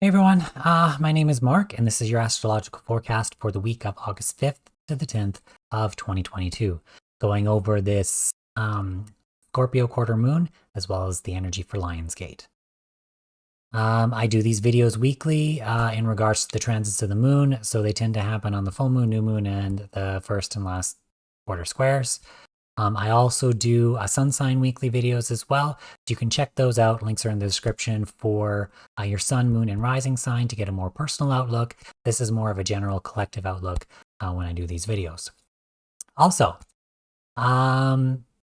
Hey everyone, my name is Mark, and this is your astrological forecast for the week of August 5th to the 10th of 2022. Going over this Scorpio quarter moon, as well as the energy for Lionsgate. I do these videos weekly in regards to the transits of the moon, so they tend to happen on the full moon, new moon, and the first and last quarter squares. I also do sun sign weekly videos as well. You can check those out. Links are in the description for your sun, moon, and rising sign to get a more personal outlook. This is more of a general collective outlook when I do these videos. Also,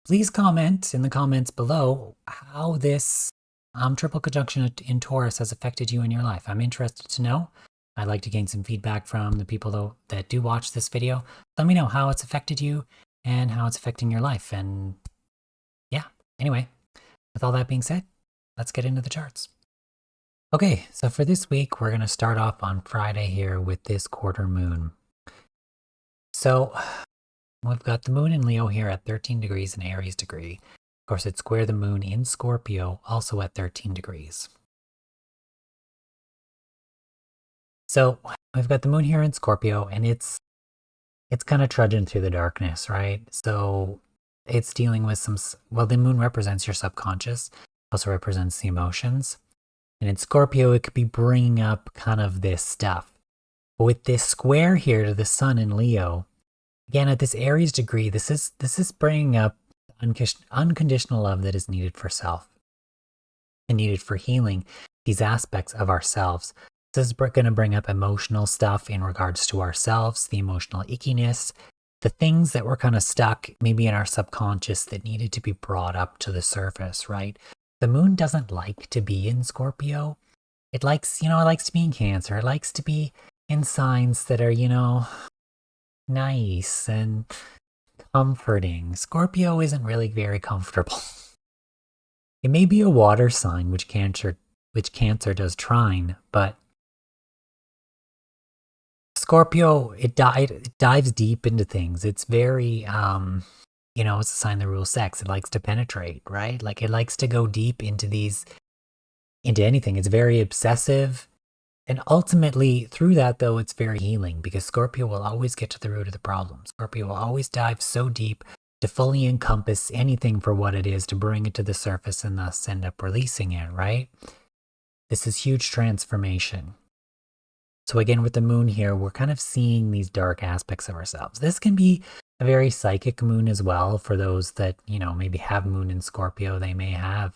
please comment in the comments below how this triple conjunction in Taurus has affected you in your life. I'm interested to know. I'd like to gain some feedback from the people that do watch this video. Let me know how it's affected you and how it's affecting your life. And yeah, anyway, with all that being said, let's get into the charts. Okay, so for this week, we're going to start off on Friday here with this quarter moon. So we've got the moon in Leo here at 13 degrees in Aries degree. Of course, it's square the moon in Scorpio, also at 13 degrees. So we've got the moon here in Scorpio, and it's kind of trudging through the darkness, right? So it's dealing with the moon represents your subconscious, also represents the emotions. And in Scorpio, it could be bringing up kind of this stuff. But with this square here to the sun in Leo, again, at this Aries degree, this is bringing up unconditional love that is needed for self and needed for healing these aspects of ourselves. This is going to bring up emotional stuff in regards to ourselves, the emotional ickiness, the things that were kind of stuck maybe in our subconscious that needed to be brought up to the surface, right? The moon doesn't like to be in Scorpio. It likes, it likes to be in Cancer. It likes to be in signs that are, nice and comforting. Scorpio isn't really very comfortable. It may be a water sign, which Cancer does trine, but Scorpio, it dives deep into things. It's very, it's a sign that rules sex. It likes to penetrate, right? Like it likes to go deep into anything. It's very obsessive. And ultimately, through that, though, it's very healing because Scorpio will always get to the root of the problem. Scorpio will always dive so deep to fully encompass anything for what it is, to bring it to the surface and thus end up releasing it, right? This is huge transformation. So again, with the moon here, we're kind of seeing these dark aspects of ourselves. This can be a very psychic moon as well for those that, maybe have moon in Scorpio. They may have,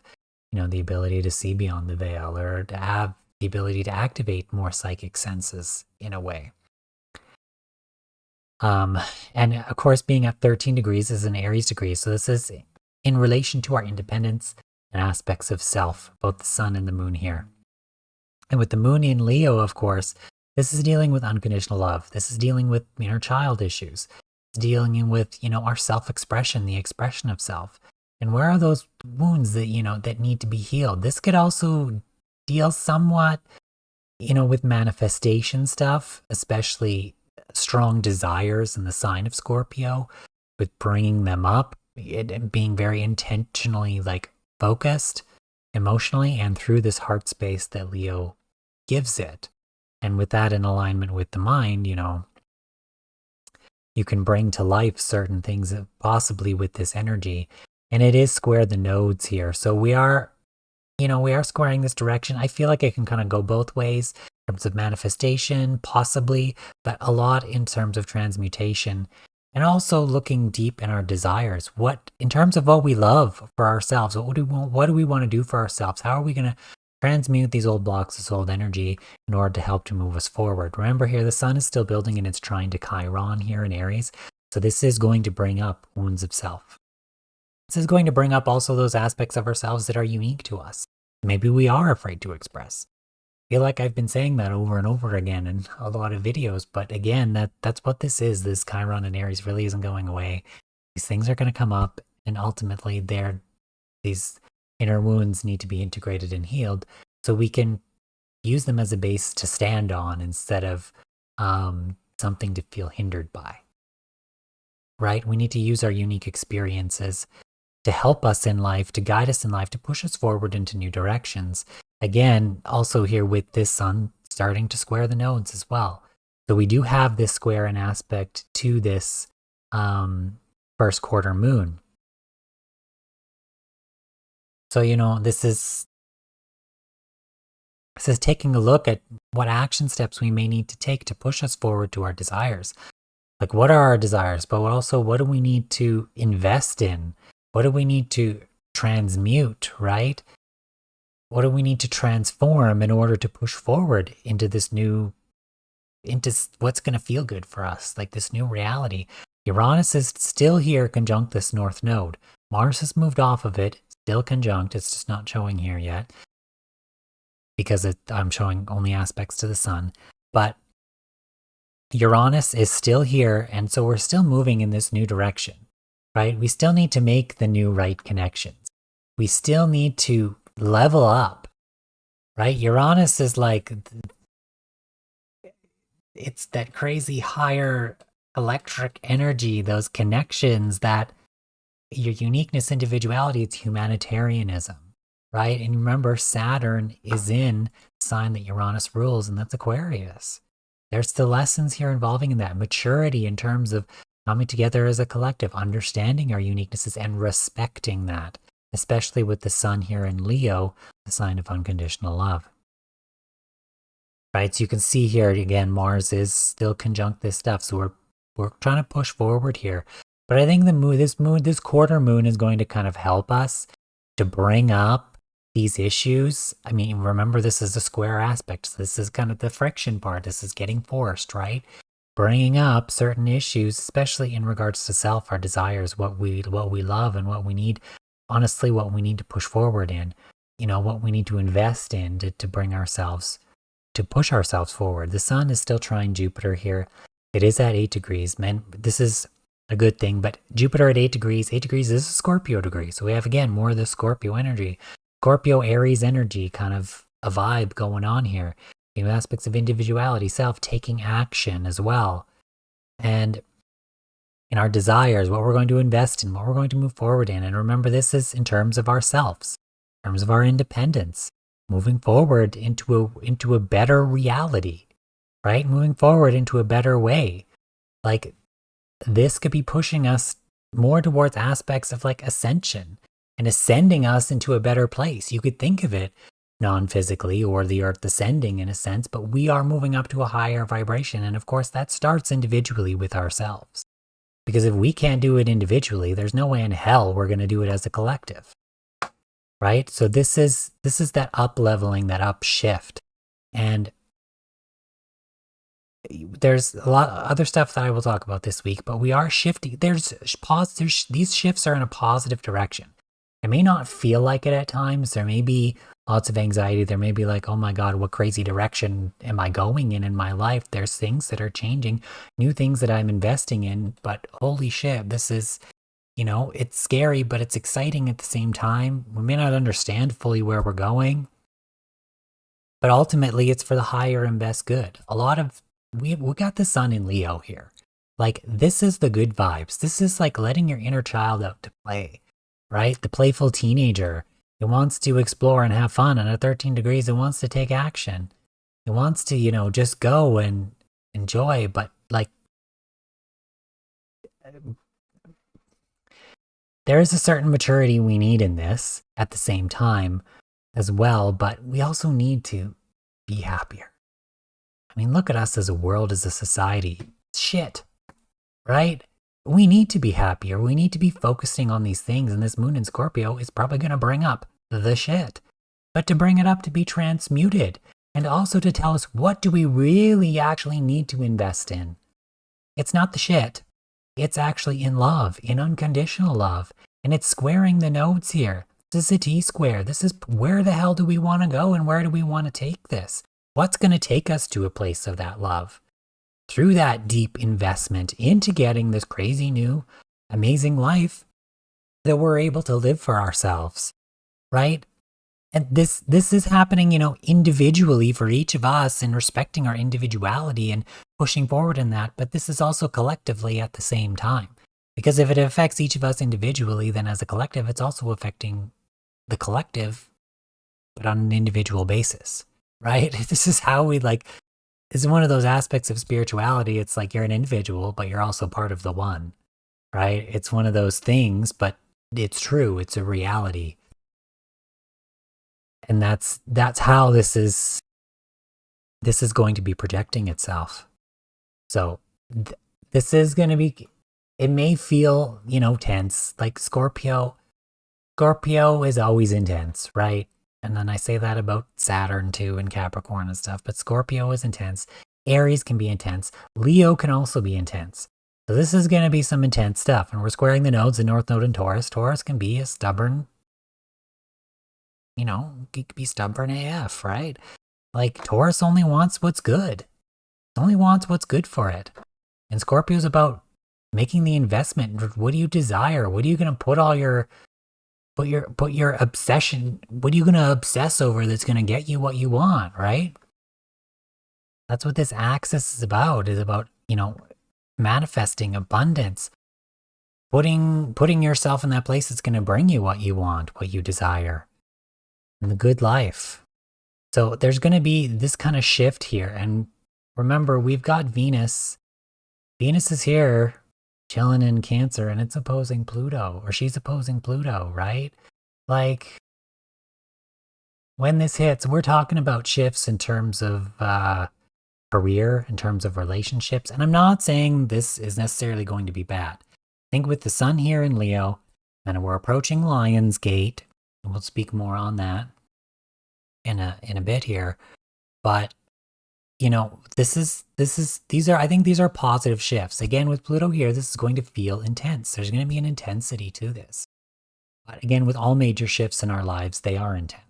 the ability to see beyond the veil or to have the ability to activate more psychic senses in a way. And of course, being at 13 degrees is an Aries degree. So this is in relation to our independence and aspects of self, both the sun and the moon here. And with the moon in Leo, of course, this is dealing with unconditional love. This is dealing with inner child issues. It's dealing with, our self-expression, the expression of self. And where are those wounds that, that need to be healed? This could also deal somewhat, with manifestation stuff, especially strong desires in the sign of Scorpio, with bringing them up and being very intentionally focused emotionally and through this heart space that Leo gives it. And with that in alignment with the mind, you can bring to life certain things possibly with this energy. And it is square the nodes here. So we are squaring this direction. I feel like it can kind of go both ways in terms of manifestation, possibly, but a lot in terms of transmutation. And also looking deep in our desires. In terms of what we love for ourselves, what do we want to do for ourselves? How are we going to transmute these old blocks, this old energy in order to help to move us forward? Remember here, the sun is still building and it's trying to Chiron here in Aries. So this is going to bring up wounds of self. This is going to bring up also those aspects of ourselves that are unique to us. Maybe we are afraid to express. I feel like I've been saying that over and over again in a lot of videos, but again, that's what this is. This Chiron and Aries really isn't going away. These things are going to come up, and ultimately these inner wounds need to be integrated and healed so we can use them as a base to stand on instead of something to feel hindered by, right? We need to use our unique experiences to help us in life, to guide us in life, to push us forward into new directions, Again, also here with this sun starting to square the nodes as well. So we do have this square in aspect to this first quarter moon. So, this is taking a look at what action steps we may need to take to push us forward to our desires. Like, what are our desires? But also, what do we need to invest in? What do we need to transmute, right? What do we need to transform in order to push forward into this new, into what's going to feel good for us, like this new reality? Uranus is still here conjunct this north node. Mars has moved off of it, still conjunct. It's just not showing here yet because I'm showing only aspects to the sun. But Uranus is still here, and so we're still moving in this new direction, right? We still need to make the new right connections. We still need to level up, right? Uranus is like, it's that crazy higher electric energy, those connections, that your uniqueness, individuality, it's humanitarianism, right? And remember, Saturn is in the sign that Uranus rules, and that's Aquarius. There's the lessons here involving in that maturity in terms of coming together as a collective, understanding our uniquenesses and respecting that, especially with the sun here in Leo, the sign of unconditional love. Right, so you can see here again, Mars is still conjunct this stuff. So we're trying to push forward here. But I think this quarter moon is going to kind of help us to bring up these issues. I mean, remember, this is a square aspect. So this is kind of the friction part. This is getting forced, right? Bringing up certain issues, especially in regards to self, our desires, what we love and what we need. Honestly, what we need to push forward in, what we need to invest in to bring ourselves, to push ourselves forward. The sun is still trying Jupiter here. It is at 8 degrees. Man, this is a good thing, but Jupiter at 8 degrees is a Scorpio degree. So we have, again, more of the Scorpio energy. Scorpio Aries energy, kind of a vibe going on here. Aspects of individuality, self, taking action as well. And in our desires, what we're going to invest in, what we're going to move forward in. And remember, this is in terms of ourselves, in terms of our independence, moving forward into a better reality, right? Moving forward into a better way. Like, this could be pushing us more towards aspects of like ascension and ascending us into a better place. You could think of it non-physically, or the earth ascending in a sense, but we are moving up to a higher vibration. And of course, that starts individually with ourselves. Because if we can't do it individually, there's no way in hell we're going to do it as a collective. Right? So this is that up leveling, that up shift. And there's a lot of other stuff that I will talk about this week, but we are shifting. These shifts are in a positive direction. It may not feel like it at times. There may be lots of anxiety. There may be like, oh my God, what crazy direction am I going in my life? There's things that are changing, new things that I'm investing in, but holy shit, this is, it's scary, but it's exciting at the same time. We may not understand fully where we're going, but ultimately it's for the higher and best good. We got the sun in Leo here. Like, this is the good vibes. This is like letting your inner child out to play, right? The playful teenager. It wants to explore and have fun. And at 13 degrees, it wants to take action. It wants to, just go and enjoy. But like, there is a certain maturity we need in this at the same time as well. But we also need to be happier. I mean, look at us as a world, as a society. Shit, right? We need to be happier. We need to be focusing on these things. And this moon in Scorpio is probably going to bring up the shit. But to bring it up to be transmuted. And also to tell us, what do we really actually need to invest in? It's not the shit. It's actually in love, in unconditional love. And it's squaring the nodes here. This is a T-square. This is where the hell do we want to go and where do we want to take this? What's going to take us to a place of that love? Through that deep investment into getting this crazy new, amazing life that we're able to live for ourselves, right? And this is happening, individually for each of us, and respecting our individuality and pushing forward in that. But this is also collectively at the same time. Because if it affects each of us individually, then as a collective, it's also affecting the collective but on an individual basis, right? This is how we like, this is one of those aspects of spirituality. It's like you're an individual, but you're also part of the one, right? It's one of those things, but it's true. It's a reality. And that's how this is going to be projecting itself. So this is going to be, it may feel, tense. Like Scorpio is always intense, right? And then I say that about Saturn too and Capricorn and stuff, but Scorpio is intense. Aries can be intense. Leo can also be intense. So this is going to be some intense stuff. And we're squaring the nodes, the North Node in Taurus. Taurus can be a stubborn, could be stubborn AF, right? Like Taurus only wants what's good. It only wants what's good for it. And Scorpio's about making the investment. What do you desire? What are you going to put all your obsession, what are you going to obsess over that's going to get you what you want, right? That's what this axis is about manifesting abundance, putting yourself in that place that's going to bring you what you want, what you desire, and the good life. So there's going to be this kind of shift here. And remember, we've got Venus. Venus is here chilling in Cancer, and it's opposing Pluto, or she's opposing Pluto, right? Like, when this hits, we're talking about shifts in terms of career, in terms of relationships. And I'm not saying this is necessarily going to be bad. I think with the sun here in Leo, and we're approaching Lion's Gate, and we'll speak more on that in a bit here. But I think these are positive shifts. Again, with Pluto here, this is going to feel intense. There's going to be an intensity to this. But again, with all major shifts in our lives, they are intense,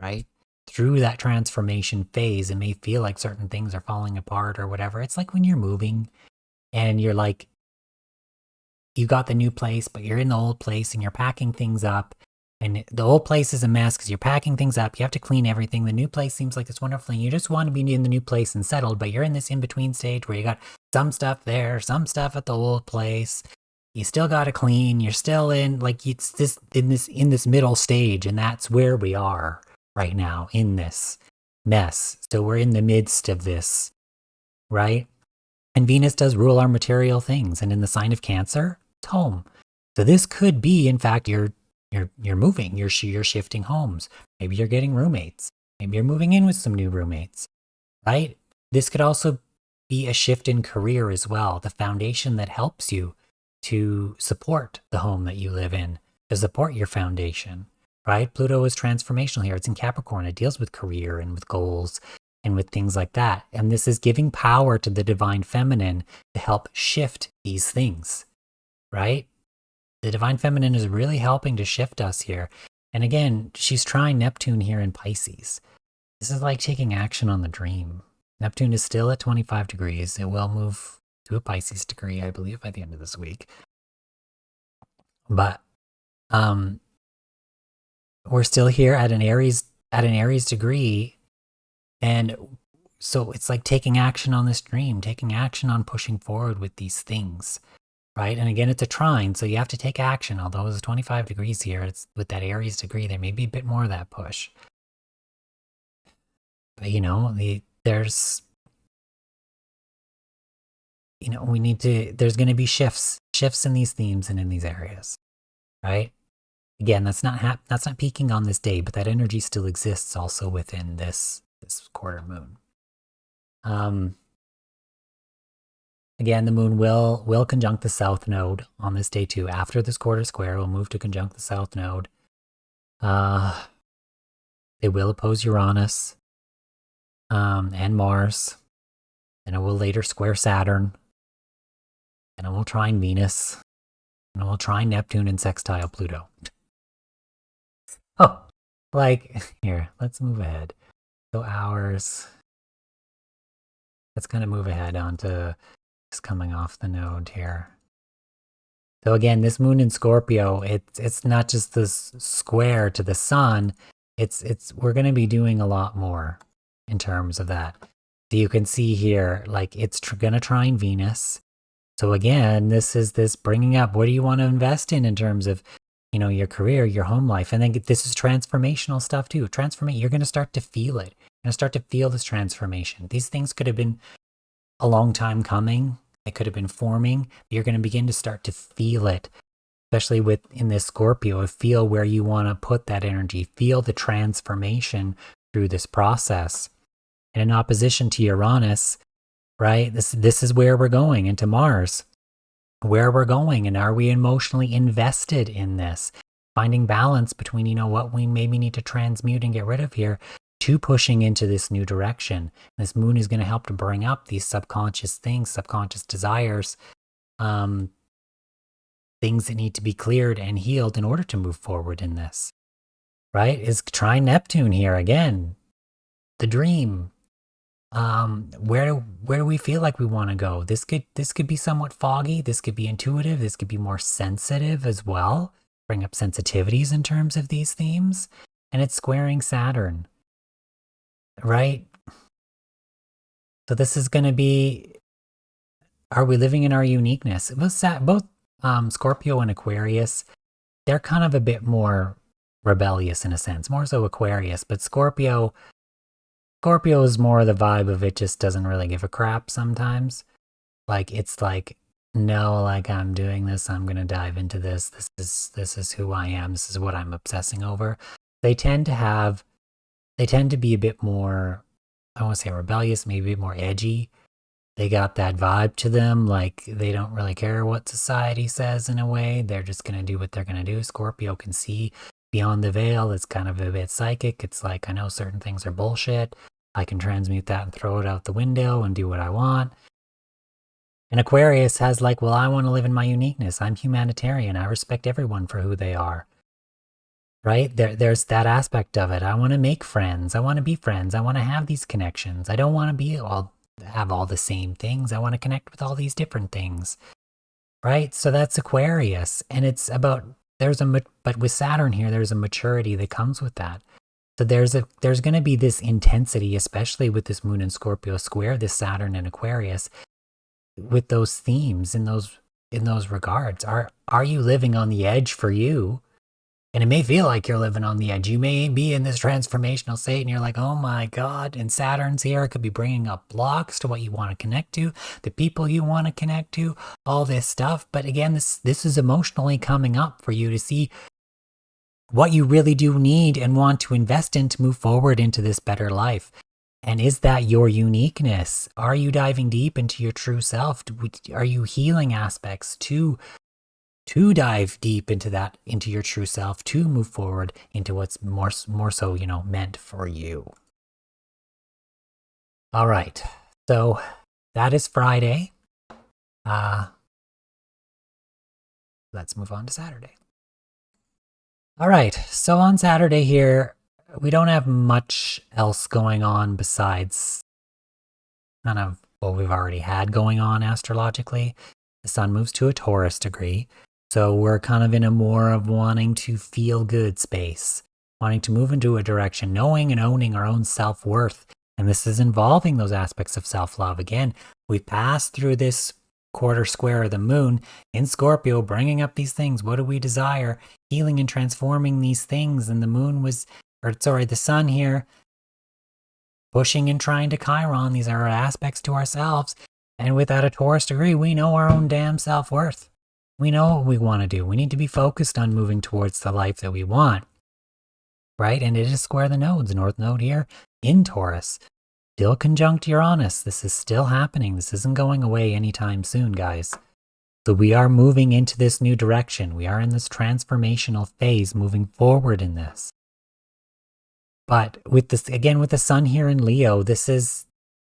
right? Through that transformation phase, it may feel like certain things are falling apart or whatever. It's like when you're moving and you're like, you got the new place, but you're in the old place and you're packing things up. And the old place is a mess because you're packing things up. You have to clean everything. The new place seems like it's wonderful. And you just want to be in the new place and settled, but you're in this in-between stage where you got some stuff there, some stuff at the old place. You still got to clean. You're still in this middle stage. And that's where we are right now, in this mess. So we're in the midst of this, right? And Venus does rule our material things. And in the sign of Cancer, it's home. So this could be, in fact, you're moving, you're shifting homes. Maybe you're getting roommates. Maybe you're moving in with some new roommates, right? This could also be a shift in career as well. The foundation that helps you to support the home that you live in, to support your foundation, right? Pluto is transformational here. It's in Capricorn. It deals with career and with goals and with things like that. And this is giving power to the divine feminine to help shift these things, right? The divine feminine is really helping to shift us here. And again, she's trying Neptune here in Pisces. This is like taking action on the dream. Neptune is still at 25 degrees. It will move to a Pisces degree, I believe, by the end of this week. But we're still here at an Aries degree. And so it's like taking action on this dream, taking action on pushing forward with these things. Right? And again, it's a trine, so you have to take action. Although it's 25 degrees here, it's with that Aries degree, there may be a bit more of that push. But there's going to be shifts in these themes and in these areas, right? Again, that's not peaking on this day, but that energy still exists also within this quarter moon. Again, the moon will conjunct the south node on this day too. After this quarter square, it will move to conjunct the south node. It will oppose Uranus and Mars. And it will later square Saturn. And it will trine Venus. And it will trine Neptune and sextile Pluto. Oh, here, let's move ahead. So hours. Let's kind of move ahead onto coming off the node here. So again, this moon in Scorpio, it's not just this square to the sun. We're going to be doing a lot more in terms of that. So you can see here, like it's going to trine Venus. So again, this is bringing up, what do you want to invest in terms of your career, your home life. And then this is transformational stuff too. You're going to start to feel it. You're going to start to feel this transformation. These things could have been a long time coming. They could have been forming. You're going to begin to start to feel it, especially in this Scorpio. Feel where you want to put that energy. Feel the transformation through this process. And in opposition to Uranus, right? This is where we're going, into Mars. Where we're going, and are we emotionally invested in this? Finding balance between, what we maybe need to transmute and get rid of here, to pushing into this new direction. This moon is going to help to bring up these subconscious things, subconscious desires, things that need to be cleared and healed in order to move forward in this. Right? Is trine Neptune here again. The dream. Where do we feel like we want to go? This could be somewhat foggy. This could be intuitive. This could be more sensitive as well. Bring up sensitivities in terms of these themes. And it's squaring Saturn, right? So this is going to be, are we living in our uniqueness? Both Scorpio and Aquarius, they're kind of a bit more rebellious in a sense, more so Aquarius, but Scorpio is more the vibe of it just doesn't really give a crap sometimes. Like, it's like, no, like, I'm doing this, I'm going to dive into this. This is who I am. This is what I'm obsessing over. They tend to be a bit more, I don't want to say rebellious, maybe a bit more edgy. They got that vibe to them. Like, they don't really care what society says in a way. They're just going to do what they're going to do. Scorpio can see beyond the veil. It's kind of a bit psychic. It's like, I know certain things are bullshit. I can transmute that and throw it out the window and do what I want. And Aquarius has like, well, I want to live in my uniqueness. I'm humanitarian. I respect everyone for who they are. Right? There's that aspect of it. I want to make friends. I want to be friends. I want to have these connections. I don't want to have all the same things. I want to connect with all these different things. Right? So that's Aquarius. And it's about, but with Saturn here, there's a maturity that comes with that. So there's going to be this intensity, especially with this moon in Scorpio square, this Saturn in Aquarius, with those themes in those regards. Are you living on the edge for you? And it may feel like you're living on the edge. You may be in this transformational state and you're like, oh my God, and Saturn's here. It could be bringing up blocks to what you want to connect to, the people you want to connect to, all this stuff. But again, this is emotionally coming up for you to see what you really do need and want to invest in to move forward into this better life. And is that your uniqueness? Are you diving deep into your true self? Are you healing aspects to dive deep into your true self, to move forward into what's more so, meant for you? All right. So that is Friday. Let's move on to Saturday. All right, so on Saturday here, we don't have much else going on besides kind of what we've already had going on astrologically. The sun moves to a Taurus degree, so we're kind of in a more of wanting to feel good space, wanting to move into a direction, knowing and owning our own self-worth. And this is involving those aspects of self-love. Again, we've passed through this quarter square of the moon in Scorpio, bringing up these things. What do we desire? Healing and transforming these things. And the sun here, pushing and trying to Chiron. These are aspects to ourselves. And without a Taurus degree, we know our own damn self-worth. We know what we want to do. We need to be focused on moving towards the life that we want. Right? And it is square the nodes. North node here in Taurus. Still conjunct Uranus. This is still happening. This isn't going away anytime soon, guys. So we are moving into this new direction. We are in this transformational phase, moving forward in this. But with this, again, with the sun here in Leo, this is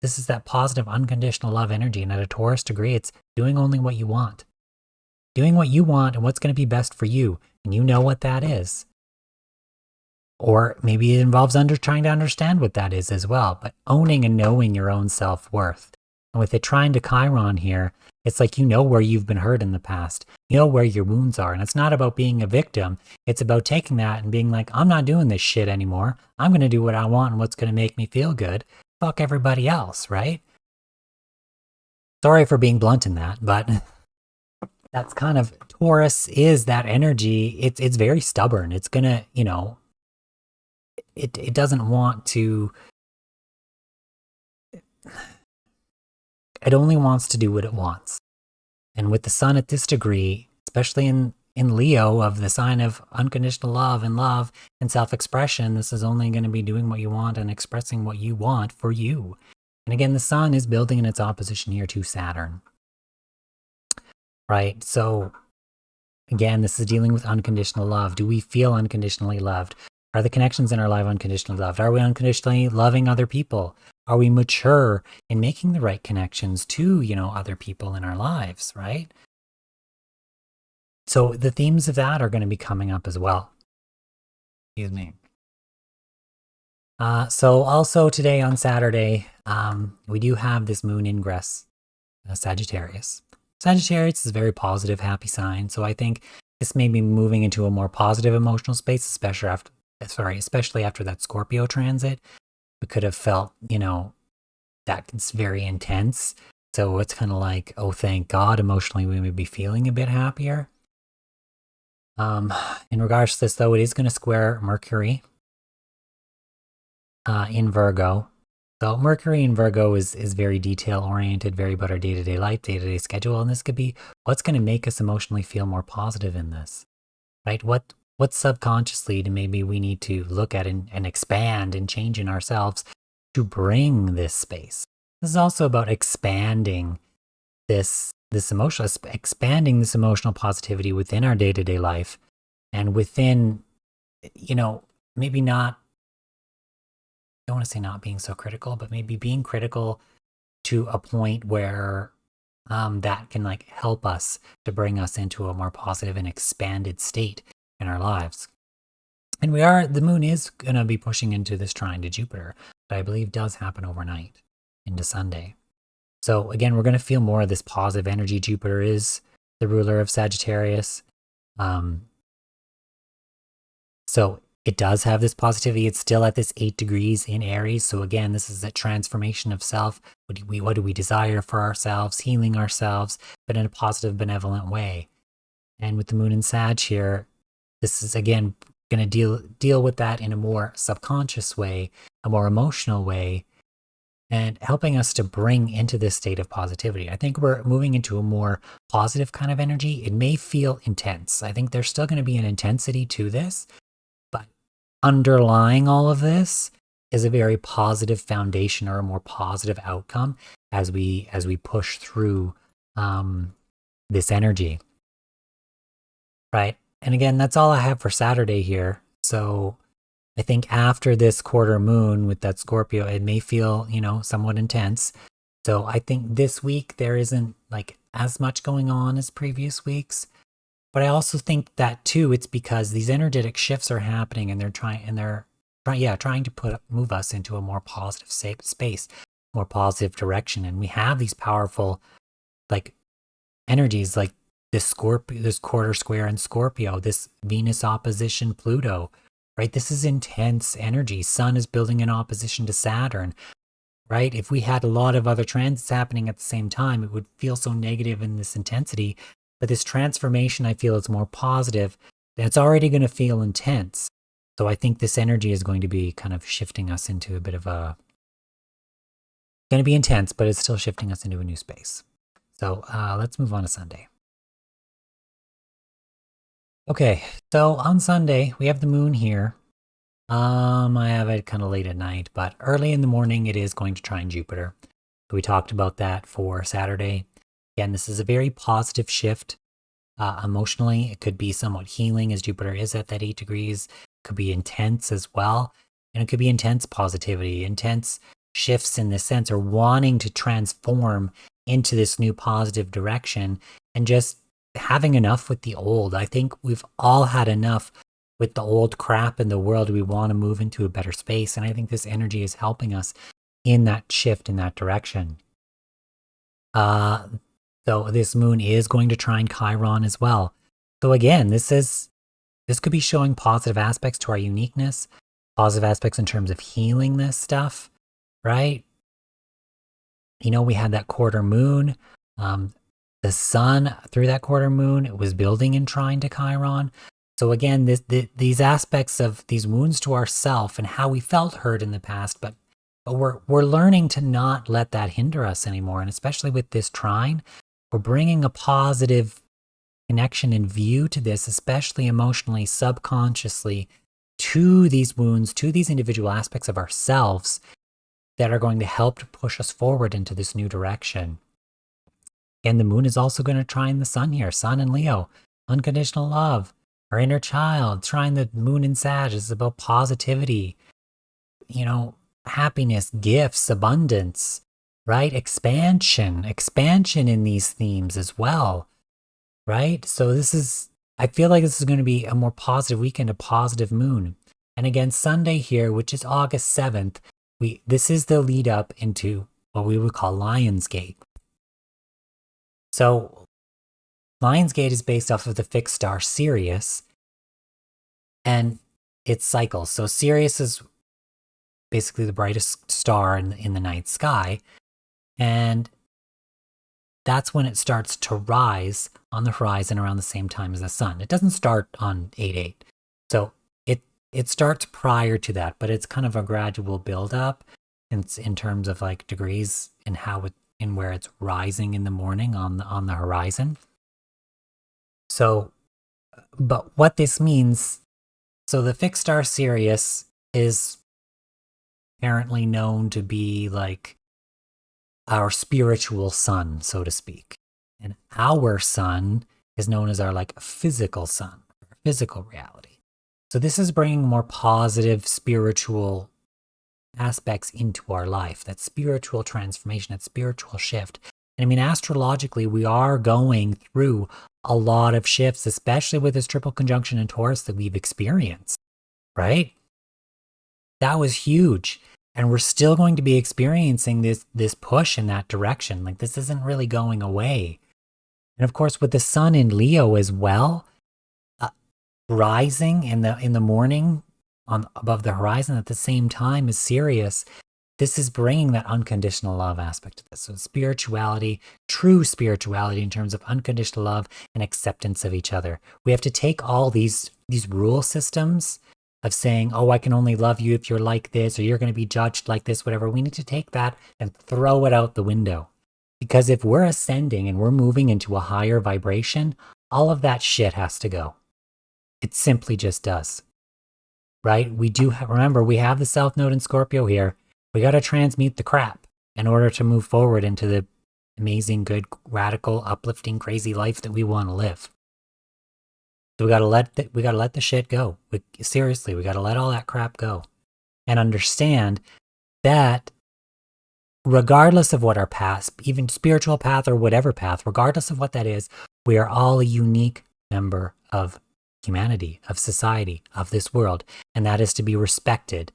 that positive, unconditional love energy. And at a Taurus degree, it's doing only what you want. Doing what you want and what's going to be best for you. And you know what that is. Or maybe it involves trying to understand what that is as well, but owning and knowing your own self-worth. And with it trying to Chiron here, it's like you know where you've been hurt in the past. You know where your wounds are. And it's not about being a victim. It's about taking that and being like, I'm not doing this shit anymore. I'm going to do what I want and what's going to make me feel good. Fuck everybody else, right? Sorry for being blunt in that, but that's kind of Taurus is that energy. It's very stubborn. It's gonna, it doesn't want to. It only wants to do what it wants. And with the sun at this degree, especially in Leo, of the sign of unconditional love and self-expression, this is only going to be doing what you want and expressing what you want for you. And again, the sun is building in its opposition here to Saturn. Right? So again, this is dealing with unconditional love. Do we feel unconditionally loved? Are the connections in our life unconditionally loved? Are we unconditionally loving other people? Are we mature in making the right connections to, other people in our lives, right? So the themes of that are going to be coming up as well. Excuse me. So also today on Saturday, we do have this moon ingress, Sagittarius. Sagittarius is a very positive, happy sign. So I think this may be moving into a more positive emotional space, especially after that Scorpio transit. We could have felt, that it's very intense. So it's kind of like, oh, thank God, emotionally we may be feeling a bit happier. In regards to this, though, it is going to square Mercury in Virgo. So Mercury in Virgo is very detail-oriented, very about our day-to-day life, day-to-day schedule, and this could be what's going to make us emotionally feel more positive in this, right? What subconsciously maybe we need to look at and expand and change in ourselves to bring this space. This is also about expanding this emotional positivity within our day-to-day life, and within, maybe not, I don't want to say not being so critical, but maybe being critical to a point where that can help us to bring us into a more positive and expanded state in our lives. And the moon is going to be pushing into this trine to Jupiter, that I believe does happen overnight into Sunday. So again, we're going to feel more of this positive energy. Jupiter is the ruler of Sagittarius. So it does have this positivity. It's still at this 8 degrees in Aries. So again, this is a transformation of self. What do we desire for ourselves, healing ourselves, but in a positive, benevolent way. And with the moon in Sag here, this is again going to deal with that in a more subconscious way, a more emotional way, and helping us to bring into this state of positivity. I think we're moving into a more positive kind of energy. It may feel intense. I think there's still going to be an intensity to this, but underlying all of this is a very positive foundation, or a more positive outcome as we push through this energy, right? And again, that's all I have for Saturday here. So I think after this quarter moon with that Scorpio, it may feel, somewhat intense. So I think this week there isn't as much going on as previous weeks. But I also think that too, it's because these energetic shifts are happening, and they're trying to move us into a more positive space, more positive direction. And we have these powerful energies like this quarter square in Scorpio, this Venus opposition Pluto, right? This is intense energy. Sun is building in opposition to Saturn, right? If we had a lot of other transits happening at the same time, it would feel so negative in this intensity. But this transformation, I feel, is more positive. It's already going to feel intense. So I think this energy is going to be kind of shifting us into a bit of going to be intense, but it's still shifting us into a new space. So let's move on to Sunday. Okay, so on Sunday, we have the moon here. I have it kind of late at night, but early in the morning, it is going to trine Jupiter. So we talked about that for Saturday. Again, this is a very positive shift. Emotionally, it could be somewhat healing, as Jupiter is at that 8 degrees. It could be intense as well. And it could be intense positivity, intense shifts in this sense, or wanting to transform into this new positive direction, and just having enough with the old. I think we've all had enough with the old crap in the world. We want to move into a better space. And I think this energy is helping us in that shift, in that direction. So this moon is going to trine Chiron as well. So again, this could be showing positive aspects to our uniqueness, positive aspects in terms of healing this stuff, right? We had that quarter moon. The sun, through that quarter moon, it was building in trine to Chiron. So again, these aspects of these wounds to ourself and how we felt hurt in the past, but we're learning to not let that hinder us anymore. And especially with this trine, we're bringing a positive connection and view to this, especially emotionally, subconsciously, to these wounds, to these individual aspects of ourselves that are going to help to push us forward into this new direction. And the moon is also going to trine the sun here, sun and Leo, unconditional love, our inner child. Trine the moon in Sag is about positivity, happiness, gifts, abundance, right? Expansion in these themes as well, right? So I feel like this is going to be a more positive weekend, a positive moon. And again, Sunday here, which is August 7th, this is the lead up into what we would call Lionsgate. So Lionsgate is based off of the fixed star Sirius and its cycles. So Sirius is basically the brightest star in the night sky. And that's when it starts to rise on the horizon around the same time as the sun. It doesn't start on 8/8. So it starts prior to that, but it's kind of a gradual build-up in terms of like degrees and where it's rising in the morning on the horizon. So, but what this means, so the fixed star Sirius is apparently known to be like our spiritual sun, so to speak. And our sun is known as our like physical sun, or physical reality. So this is bringing more positive spiritual aspects into our life, that spiritual transformation, that spiritual shift. And I mean, astrologically, we are going through a lot of shifts, especially with this triple conjunction in Taurus that we've experienced, right? That was huge. And we're still going to be experiencing this push in that direction. Like this isn't really going away. And of course, with the sun in Leo as well, rising in the morning above the horizon at the same time as Sirius, this is bringing that unconditional love aspect to this. So spirituality, true spirituality in terms of unconditional love and acceptance of each other. We have to take all these rule systems of saying, oh, I can only love you if you're like this, or you're going to be judged like this, whatever. We need to take that and throw it out the window. Because if we're ascending and we're moving into a higher vibration, all of that shit has to go. It simply just does. Right? We do remember, we have the South Node in Scorpio here. We got to transmute the crap in order to move forward into the amazing, good, radical, uplifting, crazy life that we want to live. So we got to let the shit go. Seriously, we got to let all that crap go and understand that regardless of what our path, even spiritual path or whatever path, regardless of what that is, we are all a unique member of humanity, of society, of this world, and that is to be respected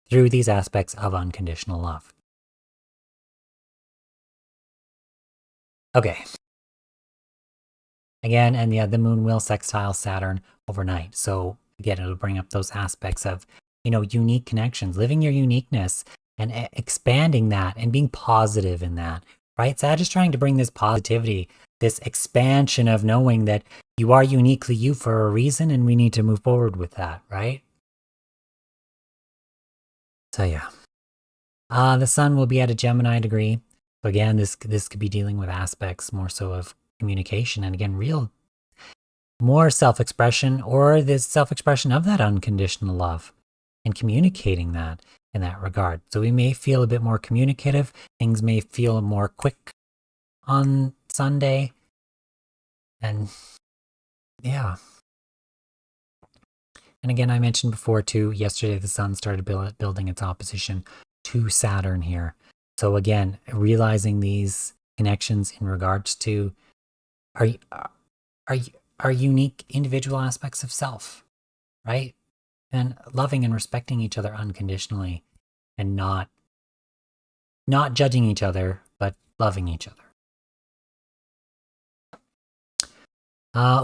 through these aspects of unconditional love. Okay. Again, and yeah, the moon will sextile Saturn overnight. So again, it'll bring up those aspects of, unique connections, living your uniqueness and expanding that and being positive in that, right? So I'm just trying to bring this positivity, this expansion of knowing that you are uniquely you for a reason and we need to move forward with that, right? So yeah. The sun will be at a Gemini degree. So again, this could be dealing with aspects more so of communication and again, real more self-expression or the self-expression of that unconditional love and communicating that in that regard. So we may feel a bit more communicative. Things may feel more quick on Sunday. And yeah. And again, I mentioned before too, yesterday the sun started building its opposition to Saturn here. So again, realizing these connections in regards to our unique individual aspects of self, right? And loving and respecting each other unconditionally and not judging each other, but loving each other.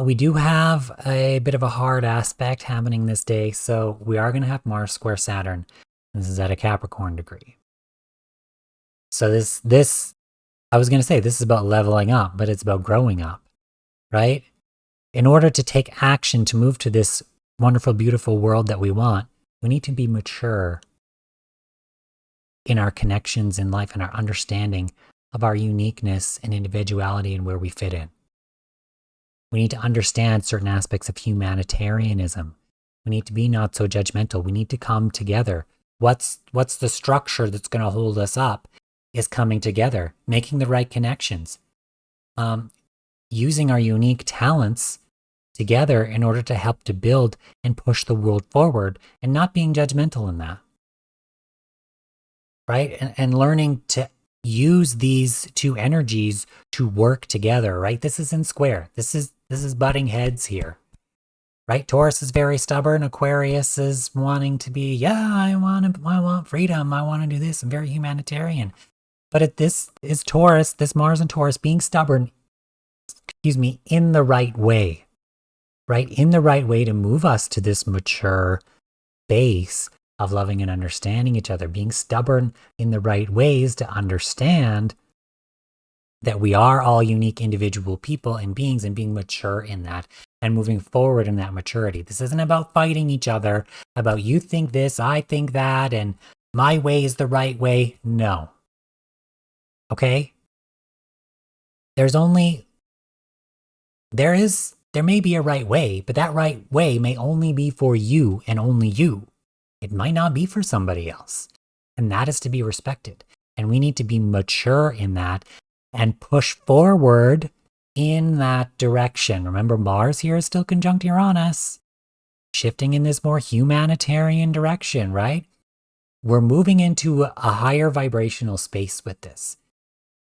We do have a bit of a hard aspect happening this day. So we are going to have Mars square Saturn. This is at a Capricorn degree. So this I was going to say this is about leveling up, but it's about growing up, right? In order to take action to move to this wonderful, beautiful world that we want, we need to be mature in our connections in life and our understanding of our uniqueness and individuality and where we fit in. We need to understand certain aspects of humanitarianism. We need to be not so judgmental. We need to come together. What's the structure that's going to hold us up is coming together, making the right connections, using our unique talents together in order to help to build and push the world forward, and not being judgmental in that, right? And learning to use these two energies to work together, right? This is in square. This is butting heads here, right? Taurus is very stubborn. Aquarius is wanting to be, I want freedom. I want to do this. I'm very humanitarian. But this is Taurus, this Mars and Taurus being stubborn, in the right way, right? In the right way to move us to this mature base of loving and understanding each other, being stubborn in the right ways to understand that we are all unique individual people and beings, and being mature in that and moving forward in that maturity. This isn't about fighting each other, about you think this, I think that, and my way is the right way. No. Okay? There may be a right way, but that right way may only be for you and only you. It might not be for somebody else. And that is to be respected. And we need to be mature in that and push forward in that direction. Remember, Mars here is still conjunct Uranus, shifting in this more humanitarian direction, right? We're moving into a higher vibrational space with this.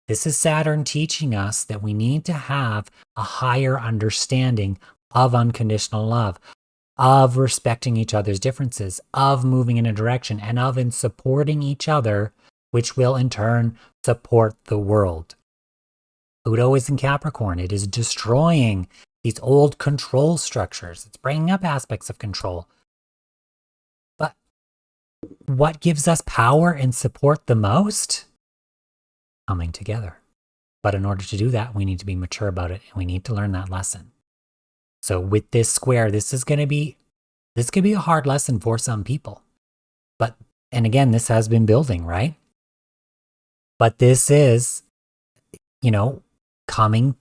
This is Saturn teaching us that we need to have a higher understanding of unconditional love, of respecting each other's differences, of moving in a direction, and of in supporting each other, which will in turn support the world. Pluto is in Capricorn. It is destroying these old control structures. It's bringing up aspects of control. But what gives us power and support the most? Coming together. But in order to do that, we need to be mature about it, and we need to learn that lesson. So with this square, this could be a hard lesson for some people. And again, this has been building, right? But this is, coming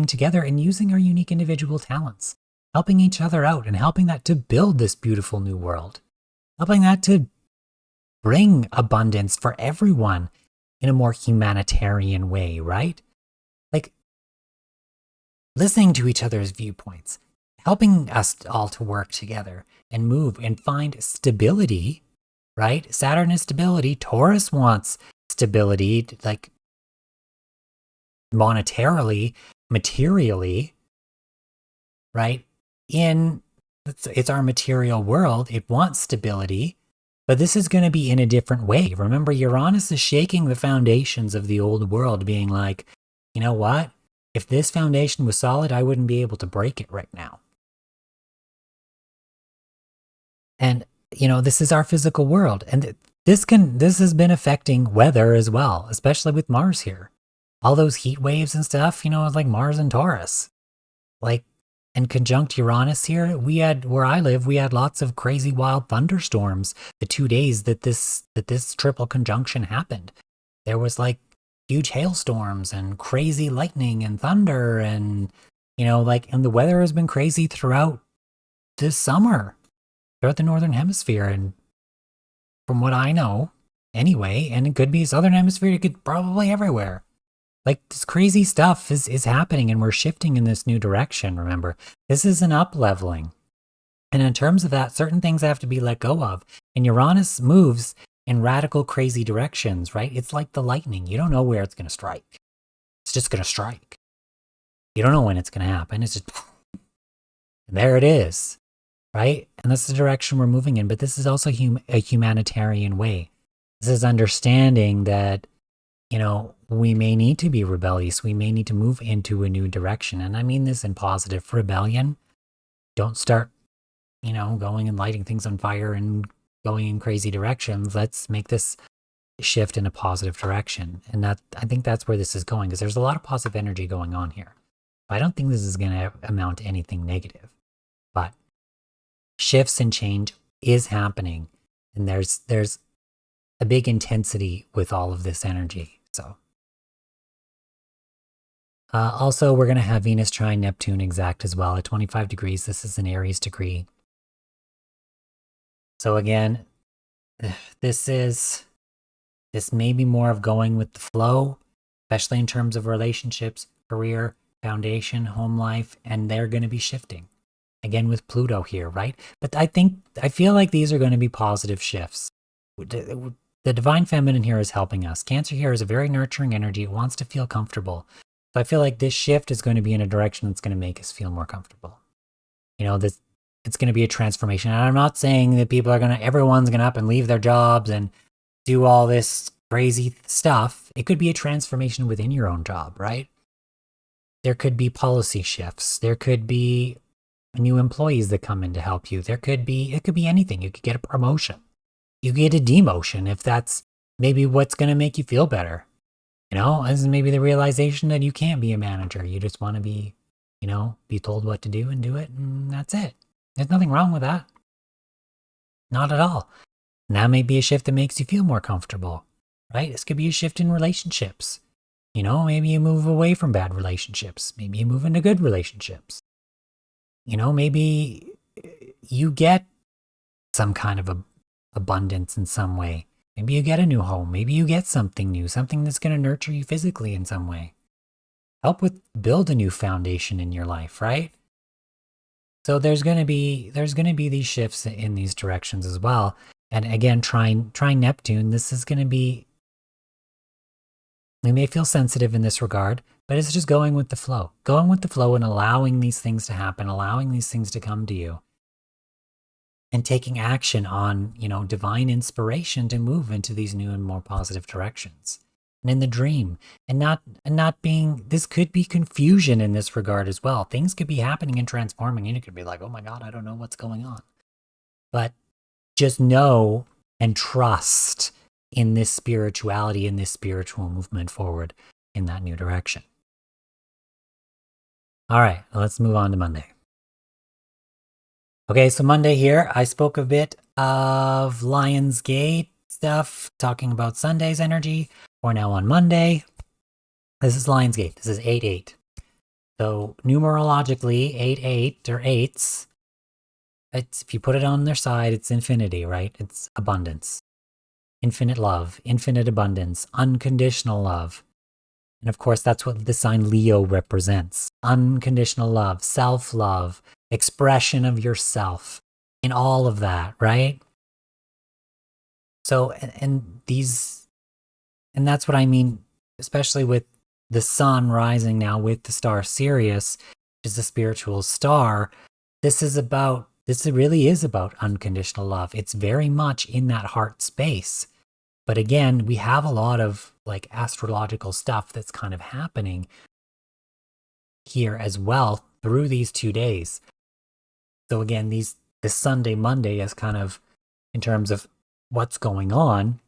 together and using our unique individual talents, helping each other out and helping that to build this beautiful new world, helping that to bring abundance for everyone in a more humanitarian way, right? Like listening to each other's viewpoints, helping us all to work together and move and find stability, right? Saturn is stability. Taurus wants stability, like monetarily, materially, right? It's our material world. It wants stability. But this is going to be in a different way. Remember, Uranus is shaking the foundations of the old world, being like, you know what? If this foundation was solid, I wouldn't be able to break it right now. And, this is our physical world. And this has been affecting weather as well, especially with Mars here. All those heat waves and stuff, it's like Mars and Taurus. And conjunct Uranus here, where I live, we had lots of crazy wild thunderstorms the 2 days that this triple conjunction happened. There was like huge hailstorms and crazy lightning and thunder and, and the weather has been crazy throughout this summer, throughout the Northern Hemisphere. And from what I know, anyway, and it could be Southern Hemisphere, it could probably everywhere. Like this crazy stuff is happening, and we're shifting in this new direction. Remember, this is an up leveling. And in terms of that, certain things have to be let go of. And Uranus moves in radical, crazy directions, right? It's like the lightning. You don't know where it's going to strike. It's just going to strike. You don't know when it's going to happen. It's just, and there it is, right? And that's the direction we're moving in. But this is also a humanitarian way. This is understanding that, we may need to be rebellious. We may need to move into a new direction. And I mean this in positive rebellion. Don't start, going and lighting things on fire and going in crazy directions. Let's make this shift in a positive direction. And that, I think that's where this is going, because there's a lot of positive energy going on here. I don't think this is going to amount to anything negative, but shifts and change is happening. And there's a big intensity with all of this energy. So also, we're going to have Venus trine Neptune exact as well at 25 degrees. This is an Aries degree. So again, this may be more of going with the flow, especially in terms of relationships, career, foundation, home life, and they're going to be shifting. Again, with Pluto here, right? But I feel like these are going to be positive shifts. The divine feminine here is helping us. Cancer here is a very nurturing energy. It wants to feel comfortable. So I feel like this shift is going to be in a direction that's going to make us feel more comfortable. It's going to be a transformation. And I'm not saying that everyone's going to up and leave their jobs and do all this crazy stuff. It could be a transformation within your own job, right? There could be policy shifts. There could be new employees that come in to help you. It could be anything. You could get a promotion. You could get a demotion if that's maybe what's going to make you feel better. This is maybe the realization that you can't be a manager. You just want to be told what to do and do it, and that's it. There's nothing wrong with that. Not at all. And that may be a shift that makes you feel more comfortable, right? This could be a shift in relationships. Maybe you move away from bad relationships. Maybe you move into good relationships. Maybe you get some kind of abundance in some way. Maybe you get a new home. Maybe you get something new, something that's going to nurture you physically in some way. Help build a new foundation in your life, right? So there's going to be these shifts in these directions as well. And again, trying Neptune, this is going to be, we may feel sensitive in this regard, but it's just going with the flow and allowing these things to happen, allowing these things to come to you. And taking action on, divine inspiration to move into these new and more positive directions. And in the dream, and not being, this could be confusion in this regard as well. Things could be happening and transforming, and you could be like, oh my God, I don't know what's going on. But just know and trust in this spirituality, in this spiritual movement forward in that new direction. All right, let's move on to Monday. Okay, so Monday here, I spoke a bit of Lionsgate stuff, talking about Sunday's energy. We're now on Monday. This is Lionsgate. This is 8-8. So numerologically, 8-8 or eights, if you put it on their side, it's infinity, right? It's abundance, infinite love, infinite abundance, unconditional love. And of course, that's what the sign Leo represents. Unconditional love, self-love, expression of yourself in all of that, right? So, and that's what I mean, especially with the sun rising now with the star Sirius, which is a spiritual star. This really is about unconditional love. It's very much in that heart space. But again, we have a lot of like astrological stuff that's kind of happening here as well through these 2 days. So again, this Sunday, Monday is kind of, in terms of what's going on,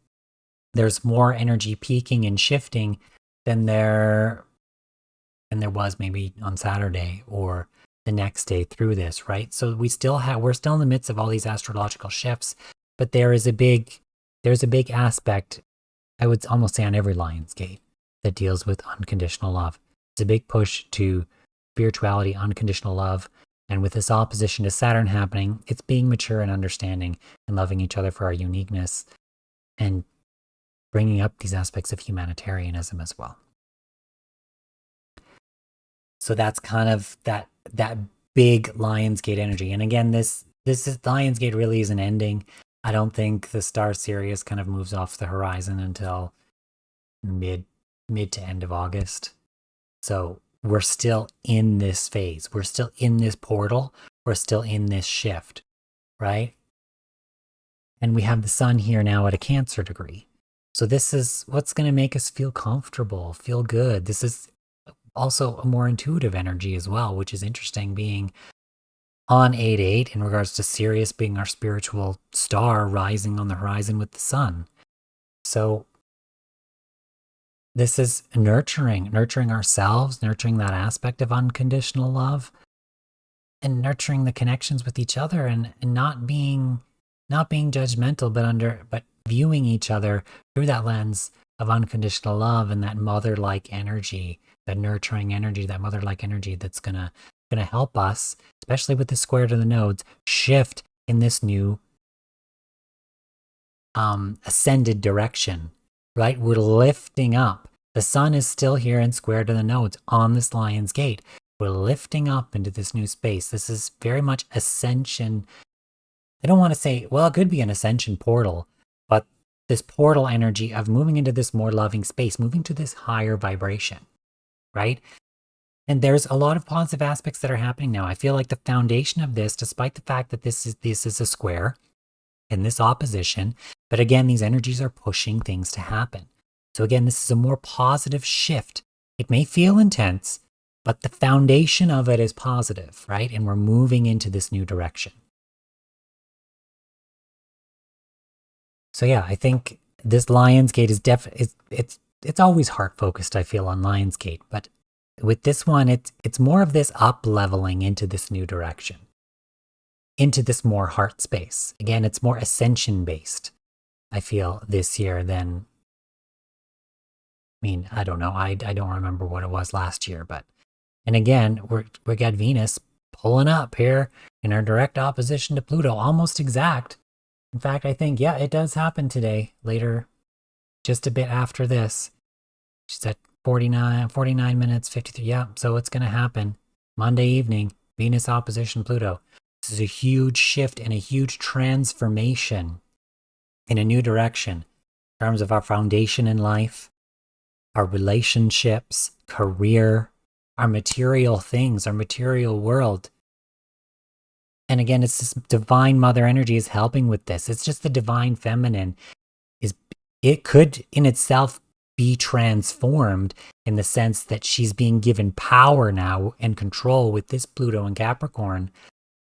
there's more energy peaking and shifting than there was maybe on Saturday or the next day through this, right? So we're still in the midst of all these astrological shifts, but there's a big aspect, I would almost say on every Lionsgate, that deals with unconditional love. It's a big push to spirituality, unconditional love. And with this opposition to Saturn happening, it's being mature and understanding and loving each other for our uniqueness and bringing up these aspects of humanitarianism as well. So that's kind of that big Lionsgate energy. And again, this Lionsgate really isn't ending. I don't think the star Sirius kind of moves off the horizon until mid to end of August. So we're still in this phase. We're still in this portal. We're still in this shift, right? And we have the sun here now at a Cancer degree. So this is what's going to make us feel comfortable, feel good. This is also a more intuitive energy as well, which is interesting, being on 8-8 in regards to Sirius being our spiritual star rising on the horizon with the sun. So this is nurturing ourselves, nurturing that aspect of unconditional love, and nurturing the connections with each other, and not being judgmental, but viewing each other through that lens of unconditional love and that mother-like energy, that nurturing energy, that mother-like energy that's gonna help us, especially with the square to the nodes, shift in this new ascended direction, right? We're lifting up. The sun is still here and square to the nodes on this Lion's Gate. We're lifting up into this new space. This is very much ascension. I don't want to say, well, it could be an ascension portal, but this portal energy of moving into this more loving space, moving to this higher vibration, right? And there's a lot of positive aspects that are happening now. I feel like the foundation of this, despite the fact that this is a square in this opposition, but again, these energies are pushing things to happen. So again, this is a more positive shift. It may feel intense, but the foundation of it is positive, right? And we're moving into this new direction. So yeah, I think this Lion's Gate is it's always heart focused, I feel, on Lion's Gate, but with this one, it's more of this up leveling into this new direction, into this more heart space. Again, it's more ascension based, I feel, this year than, I mean, I don't know. I don't remember what it was last year, but, and again, we got Venus pulling up here in our direct opposition to Pluto, almost exact. In fact, I think, yeah, it does happen today, later, just a bit after this. She's at 49 minutes, 53. Yeah, so it's going to happen Monday evening, Venus opposition Pluto. This is a huge shift and a huge transformation in a new direction in terms of our foundation in life, our relationships, career, our material things, our material world. And again, it's this divine mother energy is helping with this. It's just the divine feminine it could in itself be transformed in the sense that she's being given power now and control with this Pluto and Capricorn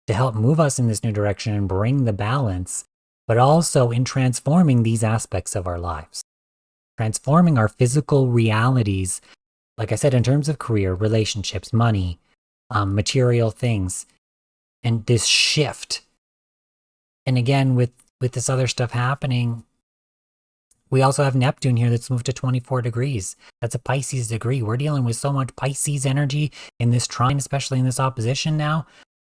to help move us in this new direction and bring the balance, but also in transforming these aspects of our lives, transforming our physical realities, like I said, in terms of career, relationships, money, material things, and this shift. And again, with this other stuff happening, we also have Neptune here that's moved to 24 degrees. That's a Pisces degree. We're dealing with so much Pisces energy in this trine, especially in this opposition now.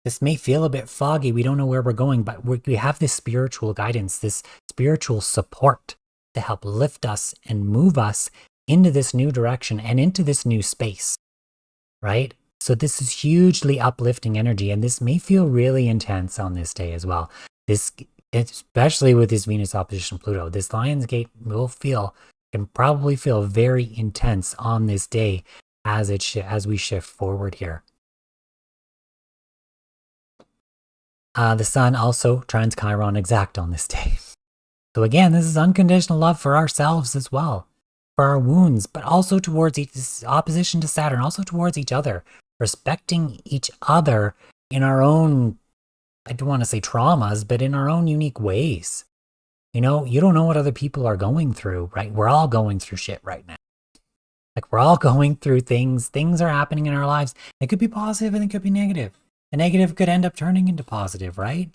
This may feel a bit foggy. We don't know where we're going, but we have this spiritual guidance, this spiritual support to help lift us and move us into this new direction and into this new space, right? So this is hugely uplifting energy, and this may feel really intense on this day as well. This, especially with this Venus opposition Pluto, this Lion's Gate can probably feel very intense on this day as we shift forward here. The Sun also trines Chiron exact on this day. So again, this is unconditional love for ourselves as well, for our wounds, but also towards this opposition to Saturn, also towards each other, respecting each other in our own, I don't want to say traumas, but in our own unique ways. You know, you don't know what other people are going through, right? We're all going through shit right now. Like, we're all going through things. Things are happening in our lives. It could be positive and it could be negative. The negative could end up turning into positive, right?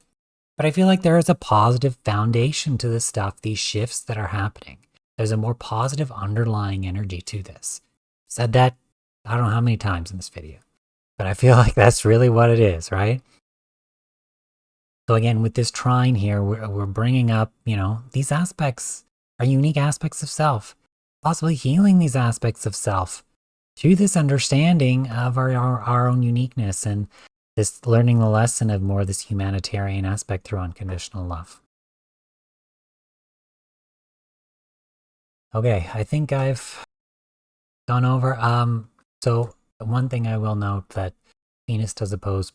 But I feel like there is a positive foundation to this stuff, these shifts that are happening. There's a more positive underlying energy to this. Said that, I don't know how many times in this video, but I feel like that's really what it is, right? So again, with this trine here, we're bringing up, you know, these aspects are unique aspects of self, possibly healing these aspects of self through this understanding of our own uniqueness and this learning the lesson of more this humanitarian aspect through unconditional love. Okay, I think I've gone over. So one thing I will note that Venus does oppose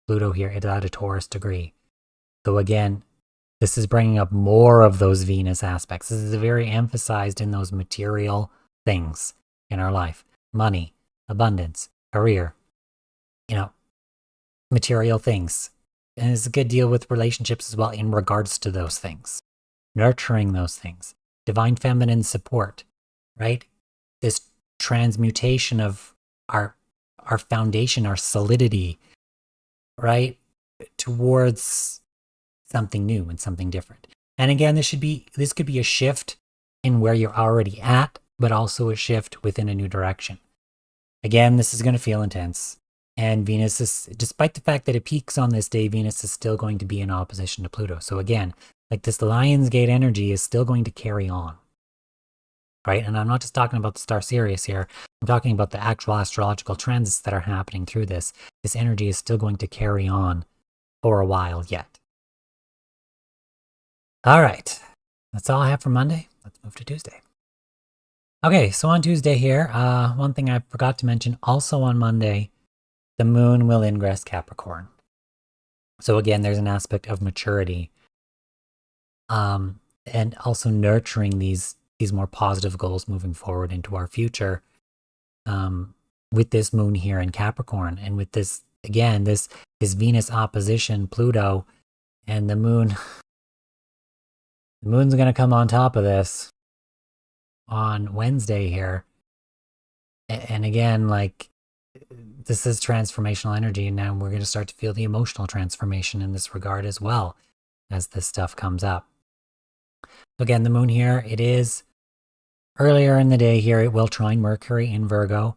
Pluto here. It's at a Taurus degree. So again, this is bringing up more of those Venus aspects. This is very emphasized in those material things in our life. Money, abundance, career, you know, material things. And it's a good deal with relationships as well in regards to those things. Nurturing those things. Divine feminine support, right? This transmutation of our foundation, our solidity, right, towards something new and something different. And again, this could be a shift in where you're already at, but also a shift within a new direction. Again, this is going to feel intense. And Venus is, despite the fact that it peaks on this day, Venus is still going to be in opposition to Pluto. So again, like this Lionsgate energy is still going to carry on, right? And I'm not just talking about the star Sirius here. I'm talking about the actual astrological transits that are happening through this. This energy is still going to carry on for a while yet. All right, that's all I have for Monday. Let's move to Tuesday. Okay, so on Tuesday here, one thing I forgot to mention, also on Monday, the moon will ingress Capricorn. So again, there's an aspect of maturity, and also nurturing these more positive goals moving forward into our future, with this moon here in Capricorn, and with this, again, this Venus opposition Pluto, and the moon. The moon's going to come on top of this on Wednesday here. And again, like, this is transformational energy, and now we're going to start to feel the emotional transformation in this regard as well as this stuff comes up. So again, the moon here, it is earlier in the day here, it will trine Mercury in Virgo.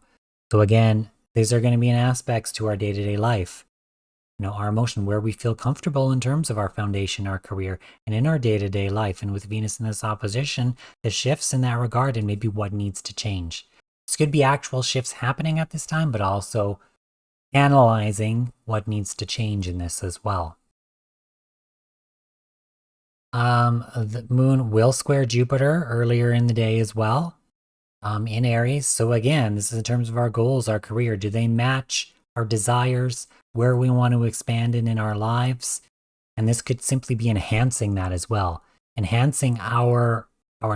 So again, these are going to be in aspects to our day-to-day life. You know, our emotion, where we feel comfortable in terms of our foundation, our career, and in our day-to-day life. And with Venus in this opposition, the shifts in that regard and maybe what needs to change. This could be actual shifts happening at this time, but also analyzing what needs to change in this as well. The moon will square Jupiter earlier in the day as well, in Aries. So again, this is in terms of our goals, our career. Do they match our desires, where we want to expand in our lives? And this could simply be enhancing that as well, enhancing our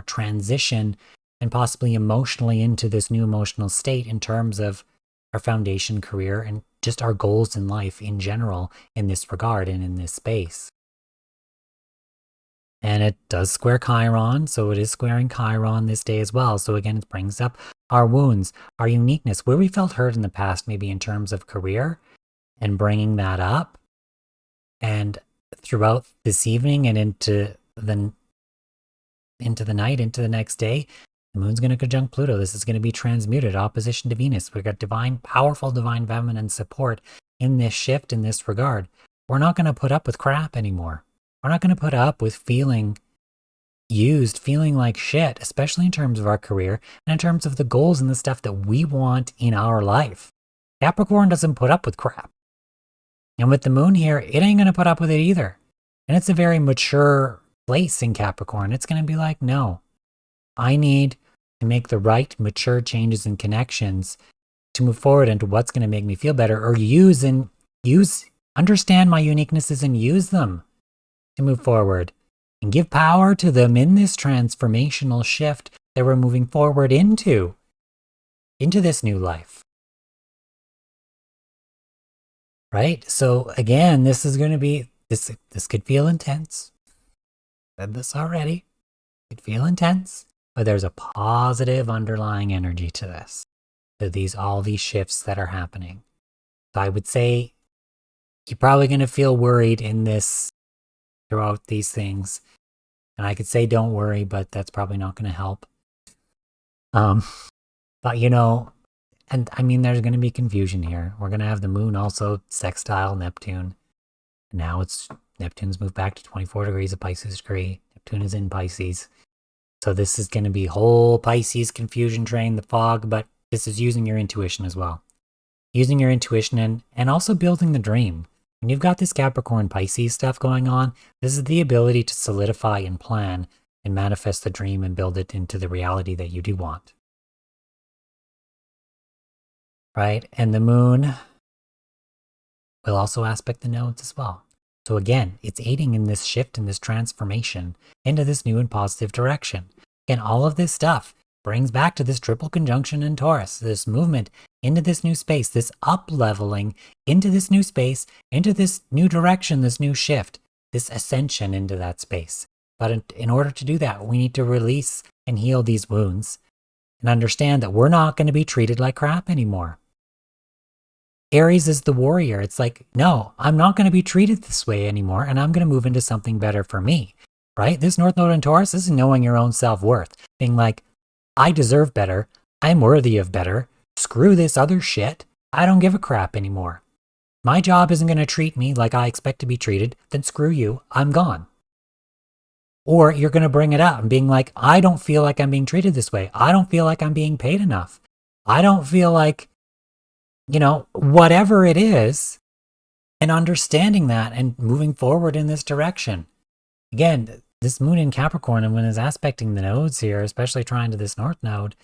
transition and possibly emotionally into this new emotional state in terms of our foundation, career, and just our goals in life in general in this regard and in this space. And it does square Chiron, so it is squaring Chiron this day as well. So again, it brings up our wounds, our uniqueness, where we felt hurt in the past, maybe in terms of career, and bringing that up. And throughout this evening and into the night, into the next day, the moon's going to conjunct Pluto. This is going to be transmuted, opposition to Venus. We've got powerful divine feminine support in this shift, in this regard. We're not going to put up with crap anymore. We're not going to put up with feeling used, feeling like shit, especially in terms of our career and in terms of the goals and the stuff that we want in our life. Capricorn doesn't put up with crap. And with the moon here, it ain't going to put up with it either. And it's a very mature place in Capricorn. It's going to be like, no, I need to make the right mature changes and connections to move forward into what's going to make me feel better, or understand my uniquenesses and use them to move forward and give power to them in this transformational shift that we're moving forward into this new life. Right? So again, this is going to be, this could feel intense. Said this already. It could feel intense, but there's a positive underlying energy to this. To all these shifts that are happening. So I would say you're probably going to feel worried in this throughout these things. And I could say don't worry, but that's probably not going to help. But you know, and I mean, there's going to be confusion here. We're going to have the moon also sextile Neptune. And now Neptune's moved back to 24 degrees of Pisces degree. Neptune is in Pisces. So this is going to be whole Pisces confusion train, the fog, but this is using your intuition as well. Using your intuition and also building the dream. When you've got this Capricorn Pisces stuff going on, this is the ability to solidify and plan and manifest the dream and build it into the reality that you do want. Right? And the moon will also aspect the nodes as well. So again, it's aiding in this shift and this transformation into this new and positive direction. And all of this stuff brings back to this triple conjunction in Taurus, this movement into this new space, this up-leveling into this new space, into this new direction, this new shift, this ascension into that space. But in order to do that, we need to release and heal these wounds and understand that we're not going to be treated like crap anymore. Aries is the warrior. It's like, no, I'm not going to be treated this way anymore, and I'm going to move into something better for me, right? This North Node in Taurus is knowing your own self-worth, being like, I deserve better. I'm worthy of better. Screw this other shit. I don't give a crap anymore. My job isn't going to treat me like I expect to be treated. Then screw you. I'm gone. Or you're going to bring it up and being like, I don't feel like I'm being treated this way. I don't feel like I'm being paid enough. I don't feel like, whatever it is, and understanding that and moving forward in this direction. Again, this moon in Capricorn, and when it's aspecting the nodes here, especially trying to this North Node,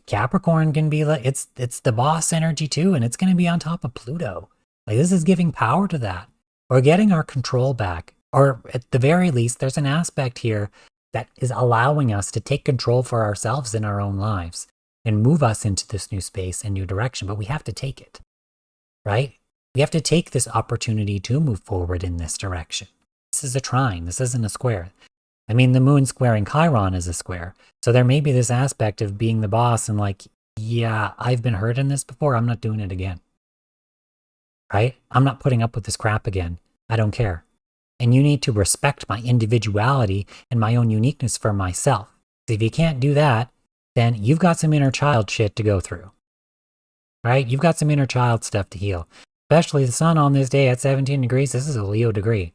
Capricorn can be like, it's the boss energy too, and it's going to be on top of Pluto. Like, this is giving power to that. Or getting our control back. Or at the very least, there's an aspect here that is allowing us to take control for ourselves in our own lives and move us into this new space and new direction. But we have to take it, right? We have to take this opportunity to move forward in this direction. This is a trine. This isn't a square. I mean, the moon squaring Chiron is a square. So there may be this aspect of being the boss and like, yeah, I've been hurt in this before. I'm not doing it again. Right? I'm not putting up with this crap again. I don't care. And you need to respect my individuality and my own uniqueness for myself. If you can't do that, then you've got some inner child shit to go through. Right? You've got some inner child stuff to heal. Especially the sun on this day at 17 degrees. This is a Leo degree.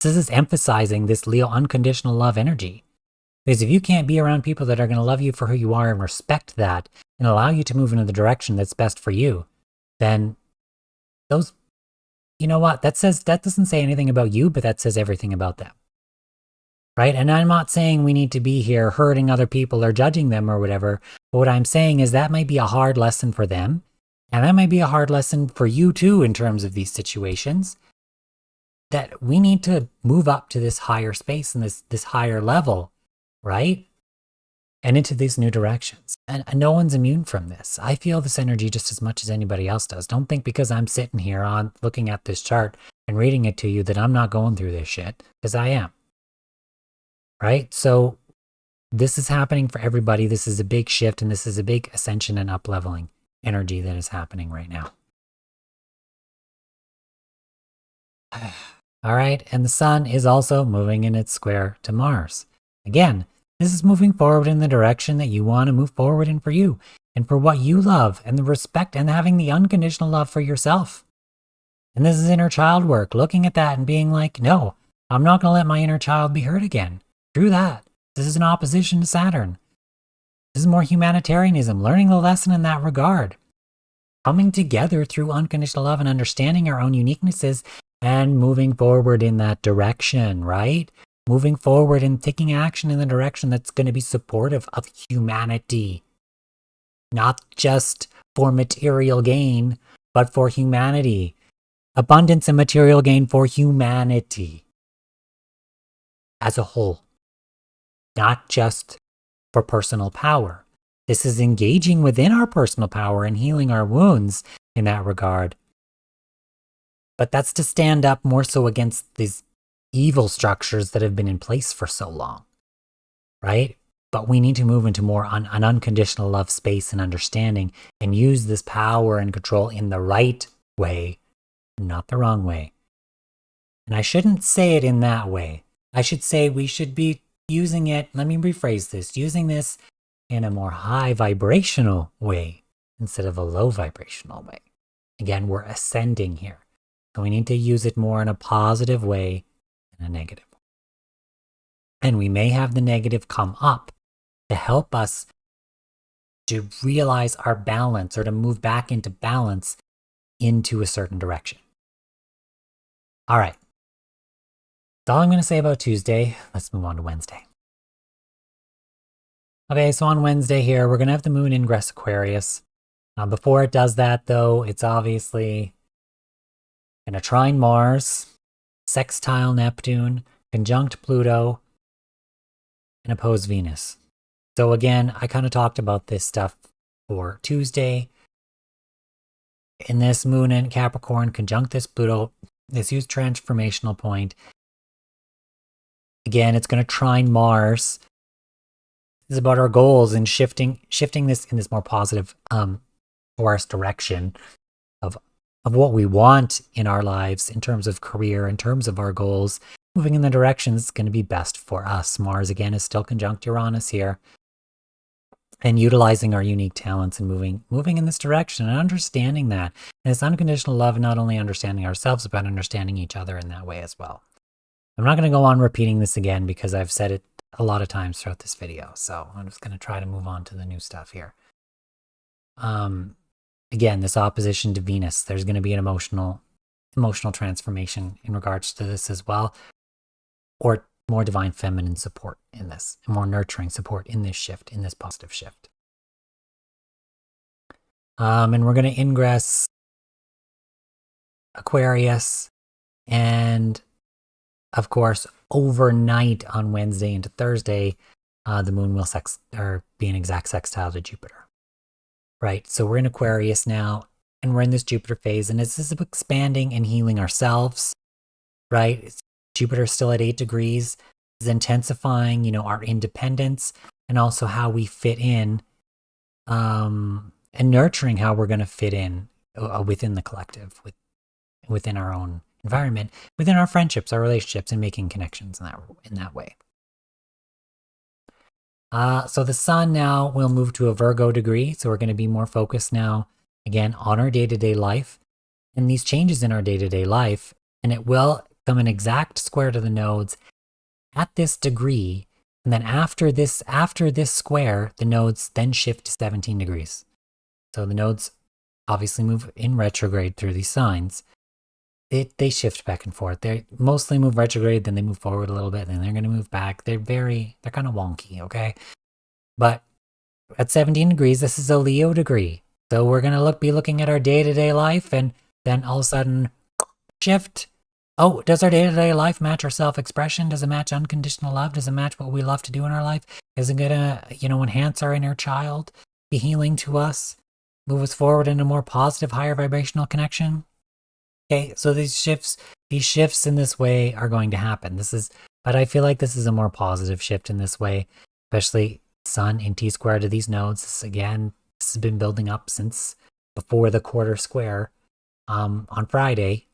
This is emphasizing this Leo unconditional love energy. Because if you can't be around people that are going to love you for who you are and respect that and allow you to move into the direction that's best for you, then those, you know what, that doesn't say anything about you, but that says everything about them. Right? And I'm not saying we need to be here hurting other people or judging them or whatever. But what I'm saying is that might be a hard lesson for them. And that might be a hard lesson for you too in terms of these situations. That we need to move up to this higher space and this higher level, right? And into these new directions. And no one's immune from this. I feel this energy just as much as anybody else does. Don't think because I'm sitting here on looking at this chart and reading it to you that I'm not going through this shit, because I am. Right? So this is happening for everybody. This is a big shift, and this is a big ascension and up-leveling energy that is happening right now. All right, and the sun is also moving in its square to Mars. Again, this is moving forward in the direction that you want to move forward in for you and for what you love and the respect and having the unconditional love for yourself. And this is inner child work, looking at that and being like, no, I'm not going to let my inner child be hurt again. Through that, this is an opposition to Saturn. This is more humanitarianism, learning the lesson in that regard. Coming together through unconditional love and understanding our own uniquenesses and moving forward in that direction, right? Moving forward and taking action in the direction that's going to be supportive of humanity. Not just for material gain, but for humanity. Abundance and material gain for humanity as a whole. Not just for personal power. This is engaging within our personal power and healing our wounds in that regard. But that's to stand up more so against these evil structures that have been in place for so long, right? But we need to move into more an unconditional love space and understanding and use this power and control in the right way, not the wrong way. And I shouldn't say it in that way. I should say we should be using it, let me rephrase this, using this in a more high vibrational way instead of a low vibrational way. Again, we're ascending here. So we need to use it more in a positive way than a negative. And we may have the negative come up to help us to realize our balance or to move back into balance into a certain direction. All right. That's all I'm going to say about Tuesday. Let's move on to Wednesday. Okay, so on Wednesday here, we're going to have the moon ingress Aquarius. Before it does that, though, it's obviously going to trine Mars, sextile Neptune, conjunct Pluto, and oppose Venus. So again, I kind of talked about this stuff for Tuesday. In this moon in Capricorn, conjunct this Pluto, this huge transformational point. Again, it's going to trine Mars. is about our goals and shifting this in this more positive Taurus direction of what we want in our lives in terms of career, in terms of our goals, moving in the direction that's going to be best for us. Mars again is still conjunct Uranus here, and utilizing our unique talents and moving in this direction and understanding that. And it's unconditional love, not only understanding ourselves, but understanding each other in that way as well. I'm not going to go on repeating this again because I've said it a lot of times throughout this video. So I'm just going to try to move on to the new stuff here. Again, this opposition to Venus, there's going to be an emotional transformation in regards to this as well, or more divine feminine support in this, more nurturing support in this shift, in this positive shift. And we're going to ingress Aquarius, and of course, overnight on Wednesday into Thursday, the moon will be an exact sextile to Jupiter. Right, so we're in Aquarius now, and we're in this Jupiter phase, and this is expanding and healing ourselves, right? Jupiter's still at 8 degrees, is intensifying, our independence, and also how we fit in, and nurturing how we're going to fit in within the collective, within our own environment, within our friendships, our relationships, and making connections in that way. So the sun now will move to a Virgo degree. So we're going to be more focused now, again, on our day-to-day life and these changes in our day-to-day life. And it will come an exact square to the nodes at this degree. And then after this square, the nodes then shift to 17 degrees. So the nodes obviously move in retrograde through these signs. They shift back and forth. They mostly move retrograde, then they move forward a little bit, then they're going to move back. They're kind of wonky, okay? But at 17 degrees, this is a Leo degree. So we're going to be looking at our day-to-day life, and then all of a sudden, shift. Oh, does our day-to-day life match our self-expression? Does it match unconditional love? Does it match what we love to do in our life? Is it going to, enhance our inner child, be healing to us, move us forward in a more positive, higher vibrational connection? Okay, so these shifts in this way are going to happen. But I feel like this is a more positive shift in this way, especially Sun in T-square to these nodes. This has been building up since before the quarter square on Friday.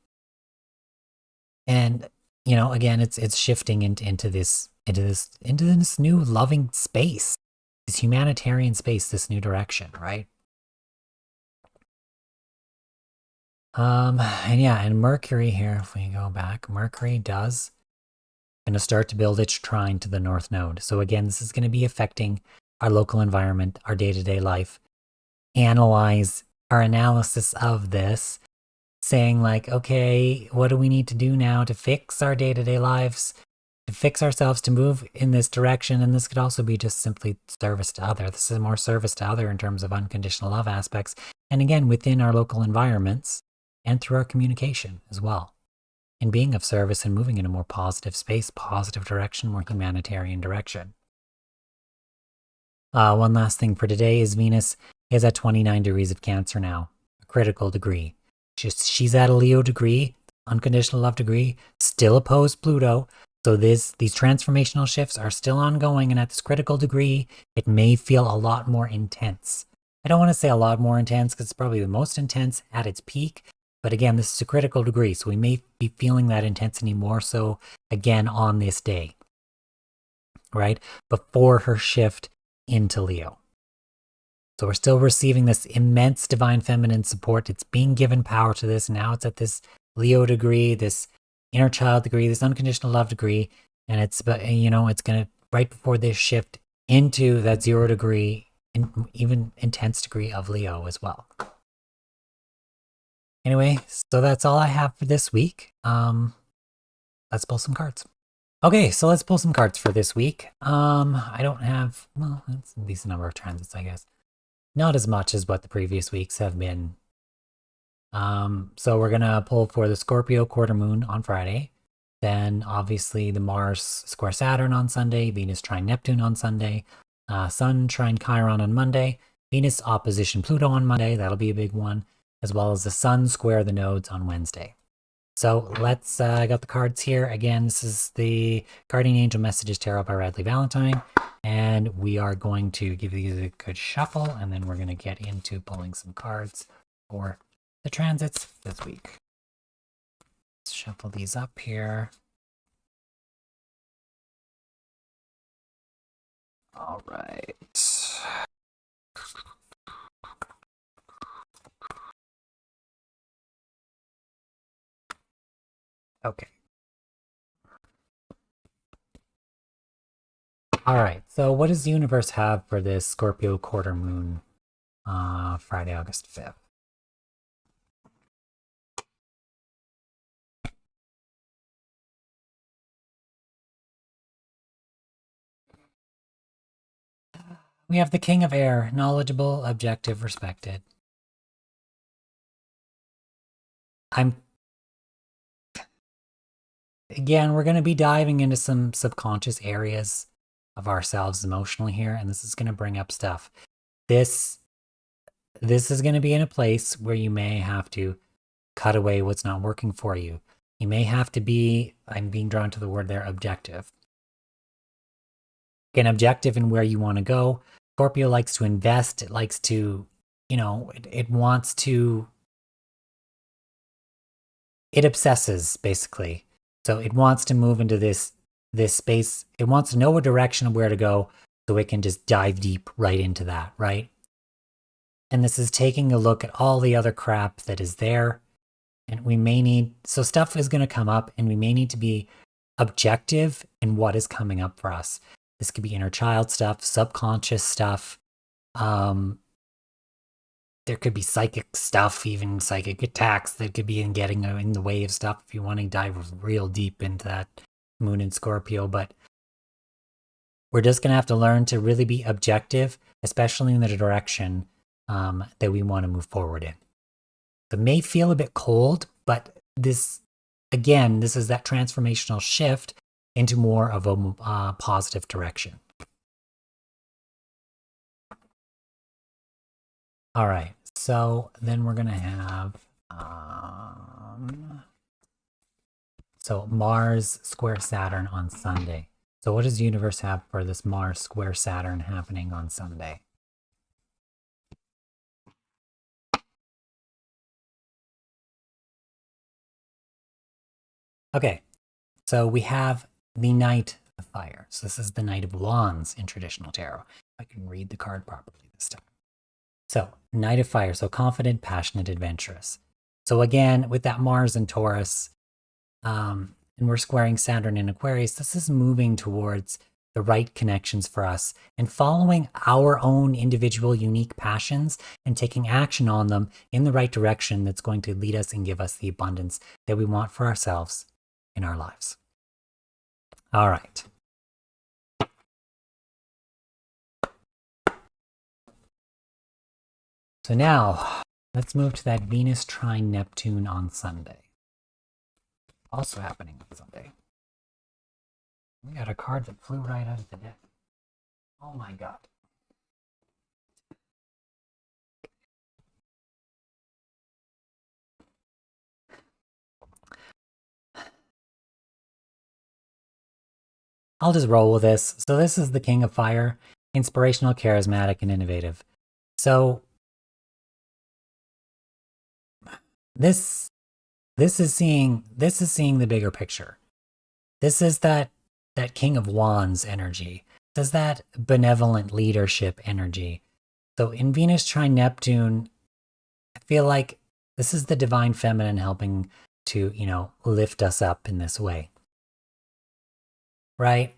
And, again, it's shifting into this new loving space, this humanitarian space, this new direction, right? And Mercury here, if we go back, Mercury going to start to build its trine to the North Node. So again, this is going to be affecting our local environment, our day-to-day life. Analyze our analysis of this, saying like, okay, what do we need to do now to fix our day-to-day lives, to fix ourselves, to move in this direction? And this could also be just simply service to other. This is more service to other in terms of unconditional love aspects. And again, within our local environments, and through our communication as well. And being of service and moving in a more positive space, positive direction, more humanitarian direction. One last thing for today is Venus is at 29 degrees of Cancer now, a critical degree. She's at a Leo degree, unconditional love degree, still opposed Pluto. So these transformational shifts are still ongoing, and at this critical degree, it may feel a lot more intense. I don't want to say a lot more intense because it's probably the most intense at its peak. But again, this is a critical degree, so we may be feeling that intensity more so again on this day, right? Before her shift into Leo. So we're still receiving this immense divine feminine support. It's being given power to this. Now it's at this Leo degree, this inner child degree, this unconditional love degree. And it's going to, right before this shift into that 0 degree, and even intense degree of Leo as well. Anyway, so that's all I have for this week. Let's pull some cards. Okay, so let's pull some cards for this week. I don't have, that's a decent number of transits, I guess. Not as much as what the previous weeks have been. So we're going to pull for the Scorpio quarter moon on Friday. Then obviously the Mars square Saturn on Sunday, Venus trine Neptune on Sunday, Sun trine Chiron on Monday, Venus opposition Pluto on Monday, that'll be a big one, as well as the Sun square the nodes on Wednesday. So let's, I got the cards here. Again, this is the Guardian Angel Messages Tarot by Radley Valentine. And we are going to give these a good shuffle, and then we're going to get into pulling some cards for the transits this week. Let's shuffle these up here. All right. Okay. All right. So what does the universe have for this Scorpio quarter moon, Friday, August 5th? We have the King of Air, knowledgeable, objective, respected. Again, we're going to be diving into some subconscious areas of ourselves emotionally here, and this is going to bring up stuff. This is going to be in a place where you may have to cut away what's not working for you. You may have to be, I'm being drawn to the word there, objective. Again, objective in where you want to go. Scorpio likes to invest. It likes to, it wants to, it obsesses basically. So it wants to move into this space. It wants to know a direction of where to go so it can just dive deep right into that, right? And this is taking a look at all the other crap that is there. And we may need, so stuff is going to come up and we may need to be objective in what is coming up for us. This could be inner child stuff, subconscious stuff. There could be psychic stuff, even psychic attacks that could be getting in the way of stuff if you want to dive real deep into that moon in Scorpio. But we're just going to have to learn to really be objective, especially in the direction that we want to move forward in. It may feel a bit cold, but this is that transformational shift into more of a positive direction. All right, so then we're going to have, so Mars square Saturn on Sunday. So what does the universe have for this Mars square Saturn happening on Sunday? Okay, so we have the Knight of Fire. So this is the Knight of Wands in traditional tarot. I can read the card properly this time. So, Knight of Fire, so confident, passionate, adventurous. So again, with that Mars and Taurus, and we're squaring Saturn in Aquarius, this is moving towards the right connections for us and following our own individual unique passions and taking action on them in the right direction that's going to lead us and give us the abundance that we want for ourselves in our lives. All right. So now, let's move to that Venus trine Neptune on Sunday. Also happening on Sunday. We got a card that flew right out of the deck. Oh my god. I'll just roll with this. So this is the King of Fire, inspirational, charismatic, and innovative. So this is seeing the bigger picture. This is that King of Wands energy. This is that benevolent leadership energy. So in Venus trine Neptune, I feel like this is the divine feminine helping to, lift us up in this way. Right?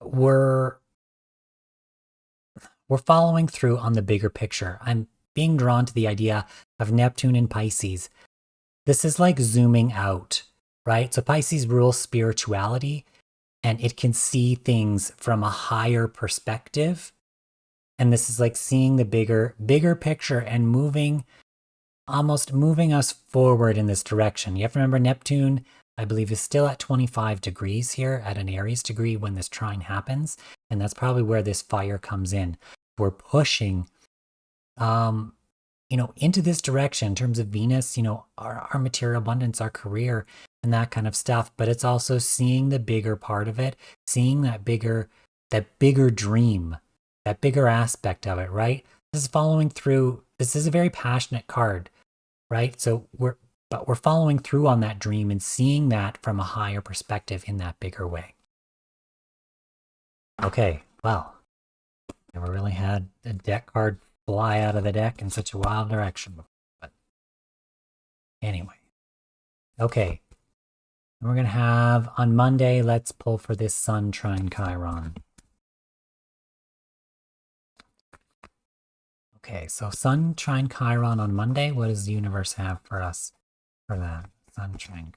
We're following through on the bigger picture. I'm being drawn to the idea of Neptune and Pisces. This is like zooming out, right? So Pisces rules spirituality and it can see things from a higher perspective. And this is like seeing the bigger picture and almost moving us forward in this direction. You have to remember Neptune, I believe, is still at 25 degrees here at an Aries degree when this trine happens. And that's probably where this fire comes in. We're pushing, into this direction in terms of Venus, our material abundance, our career, and that kind of stuff, but it's also seeing the bigger part of it, seeing that bigger dream, that bigger aspect of it, right? This is following through. This is a very passionate card, right? So we're following through on that dream and seeing that from a higher perspective in that bigger way. Okay, well, never really had a deck card fly out of the deck in such a wild direction before, but anyway. Okay, we're going to have on Monday, let's pull for this Sun trine Chiron. Okay, so Sun trine Chiron on Monday. What does the universe have for us for that? Sun trine.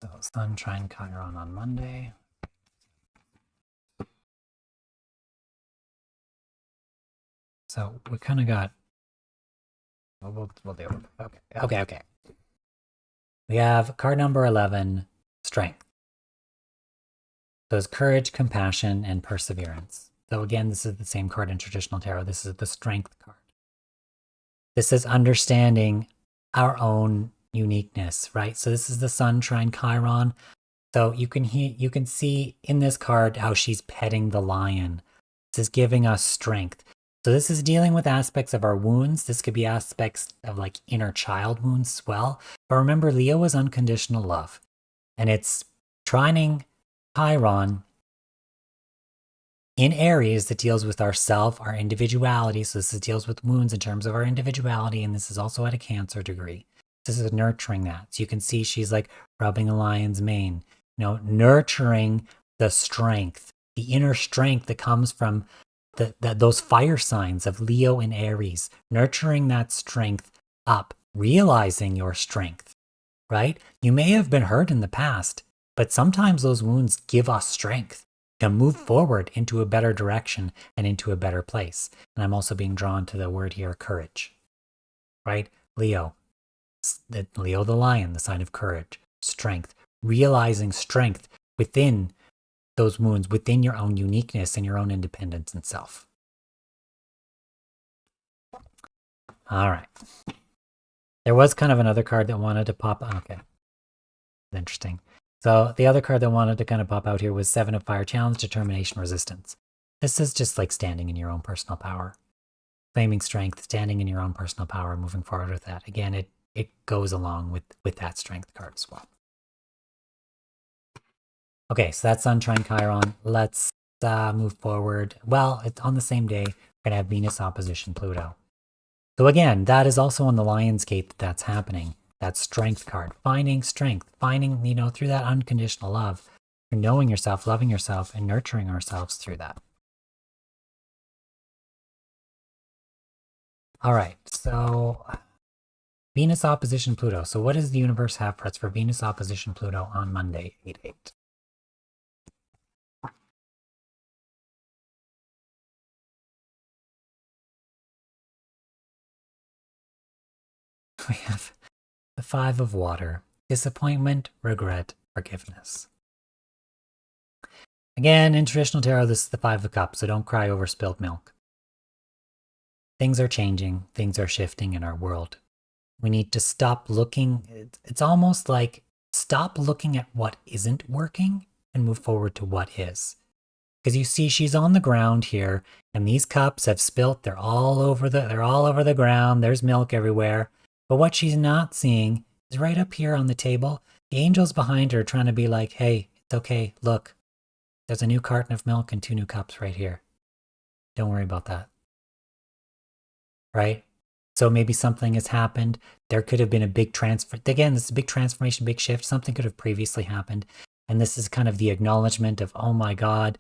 So Sun trine Chiron on Monday. So we kind of got. We'll deal with it. Okay. We have card number 11, Strength. So it's courage, compassion, and perseverance. So again, this is the same card in traditional tarot. This is the Strength card. This is understanding our own uniqueness, right? So this is the Sun trine Chiron. So you can see in this card how she's petting the lion. This is giving us strength. So this is dealing with aspects of our wounds. This could be aspects of like inner child wounds as well. But remember, Leo is unconditional love. And it's trining Chiron in areas that deals with ourself, our individuality. So this deals with wounds in terms of our individuality. And this is also at a Cancer degree. This is nurturing that. So you can see she's like rubbing a lion's mane, nurturing the strength, the inner strength that comes from those fire signs of Leo and Aries, nurturing that strength up, realizing your strength, right? You may have been hurt in the past, but sometimes those wounds give us strength to move forward into a better direction and into a better place. And I'm also being drawn to the word here, courage, right? Leo the lion, the sign of courage, strength, realizing strength within those wounds, within your own uniqueness and your own independence and self. All right. There was kind of another card that wanted to pop. Okay. Interesting. So the other card that wanted to kind of pop out here was Seven of Fire, challenge, determination, resistance. This is just like standing in your own personal power, claiming strength, standing in your own personal power, moving forward with that. Again, it goes along with that strength card as well. Okay, so that's Sun trine Chiron. Let's move forward. Well, it's on the same day. We're going to have Venus opposition Pluto. So again, that is also on the Lionsgate that's happening. That strength card. Finding strength. Finding, through that unconditional love. Knowing yourself, loving yourself, and nurturing ourselves through that. All right, so Venus opposition Pluto. So what does the universe have for us for Venus opposition Pluto on Monday, 8/8? We have the Five of Water, disappointment, regret, forgiveness. Again, in traditional tarot, this is the Five of Cups, so don't cry over spilled milk. Things are changing, things are shifting in our world. We need to stop looking. It's almost like stop looking at what isn't working and move forward to what is. Because you see she's on the ground here, and these cups have spilt. They're all over the ground. There's milk everywhere. But what she's not seeing is right up here on the table. The angels behind her are trying to be like, hey, it's okay. Look, there's a new carton of milk and 2 new cups right here. Don't worry about that. Right? So maybe something has happened. There could have been a big transfer. Again, this is a big transformation, big shift. Something could have previously happened. And this is kind of the acknowledgement of, oh my God,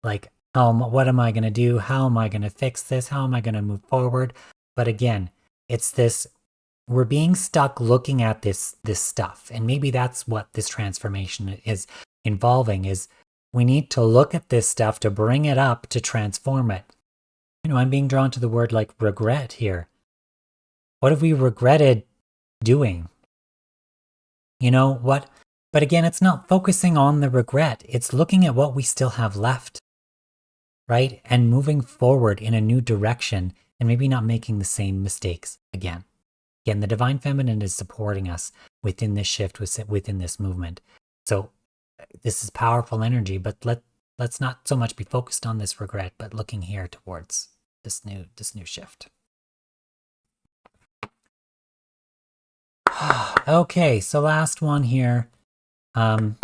like, what am I going to do? How am I going to fix this? How am I going to move forward? But again, it's this, we're being stuck looking at this stuff. And maybe that's what this transformation is involving, is we need to look at this stuff to bring it up, to transform it. I'm being drawn to the word like regret here. What have we regretted doing? What? But again, it's not focusing on the regret. It's looking at what we still have left, right? And moving forward in a new direction and maybe not making the same mistakes again. Again, the divine feminine is supporting us within this shift, within this movement. So this is powerful energy, but let's not so much be focused on this regret, but looking here towards this new shift. Okay, so last one here. On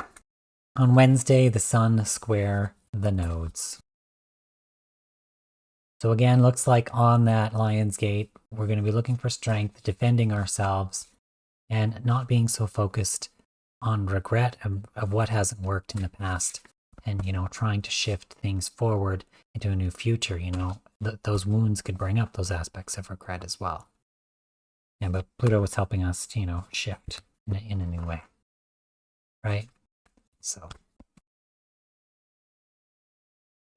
Wednesday, the sun square the nodes. So again, looks like on that Lion's Gate, we're going to be looking for strength, defending ourselves, and not being so focused on regret of what hasn't worked in the past, and, you know, trying to shift things forward into a new future. You know, those wounds could bring up those aspects of regret as well. Yeah, but Pluto was helping us to, you know, shift in a new way, right? So,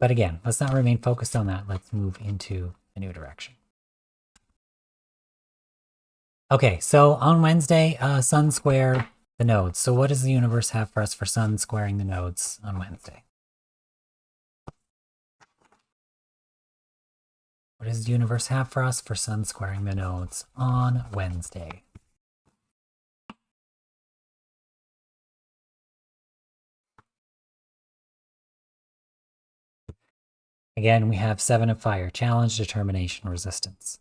but again, let's not remain focused on that. Let's move into a new direction. Okay, so on Wednesday, sun square the nodes. So what does the universe have for us for sun squaring the nodes on Wednesday? What does the universe have for us for sun squaring the nodes on Wednesday? Again, we have 7 of fire, challenge, determination, resistance.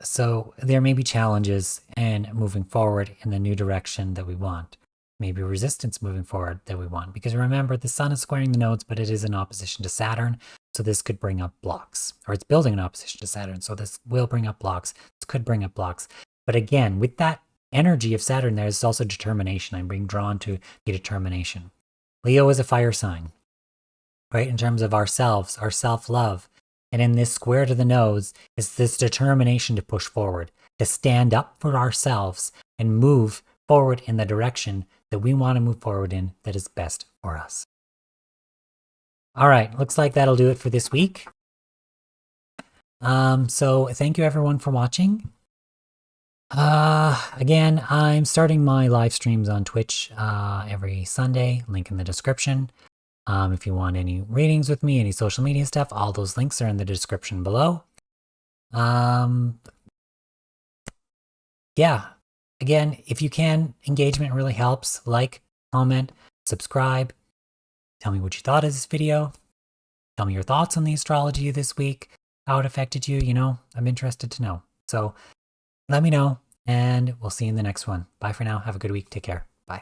So there may be challenges and moving forward in the new direction that we want. Maybe resistance moving forward that we want. Because remember, the sun is squaring the nodes, but it is in opposition to Saturn. So this could bring up blocks. Or it's building an opposition to Saturn. So this will bring up blocks. This could bring up blocks. But again, with that energy of Saturn, there's also determination. I'm being drawn to the determination. Leo is a fire sign, right? In terms of ourselves, our self-love. And in this square to the nodes is this determination to push forward, to stand up for ourselves and move forward in the direction that we want to move forward in that is best for us. All right, looks like that'll do it for this week. So thank you everyone for watching. Again, I'm starting my live streams on Twitch every Sunday, link in the description. If you want any readings with me, any social media stuff, all those links are in the description below. Yeah, again, if you can, engagement really helps. Like, comment, subscribe. Tell me what you thought of this video. Tell me your thoughts on the astrology this week, how it affected you. You know, I'm interested to know. So let me know, and we'll see you in the next one. Bye for now. Have a good week. Take care. Bye.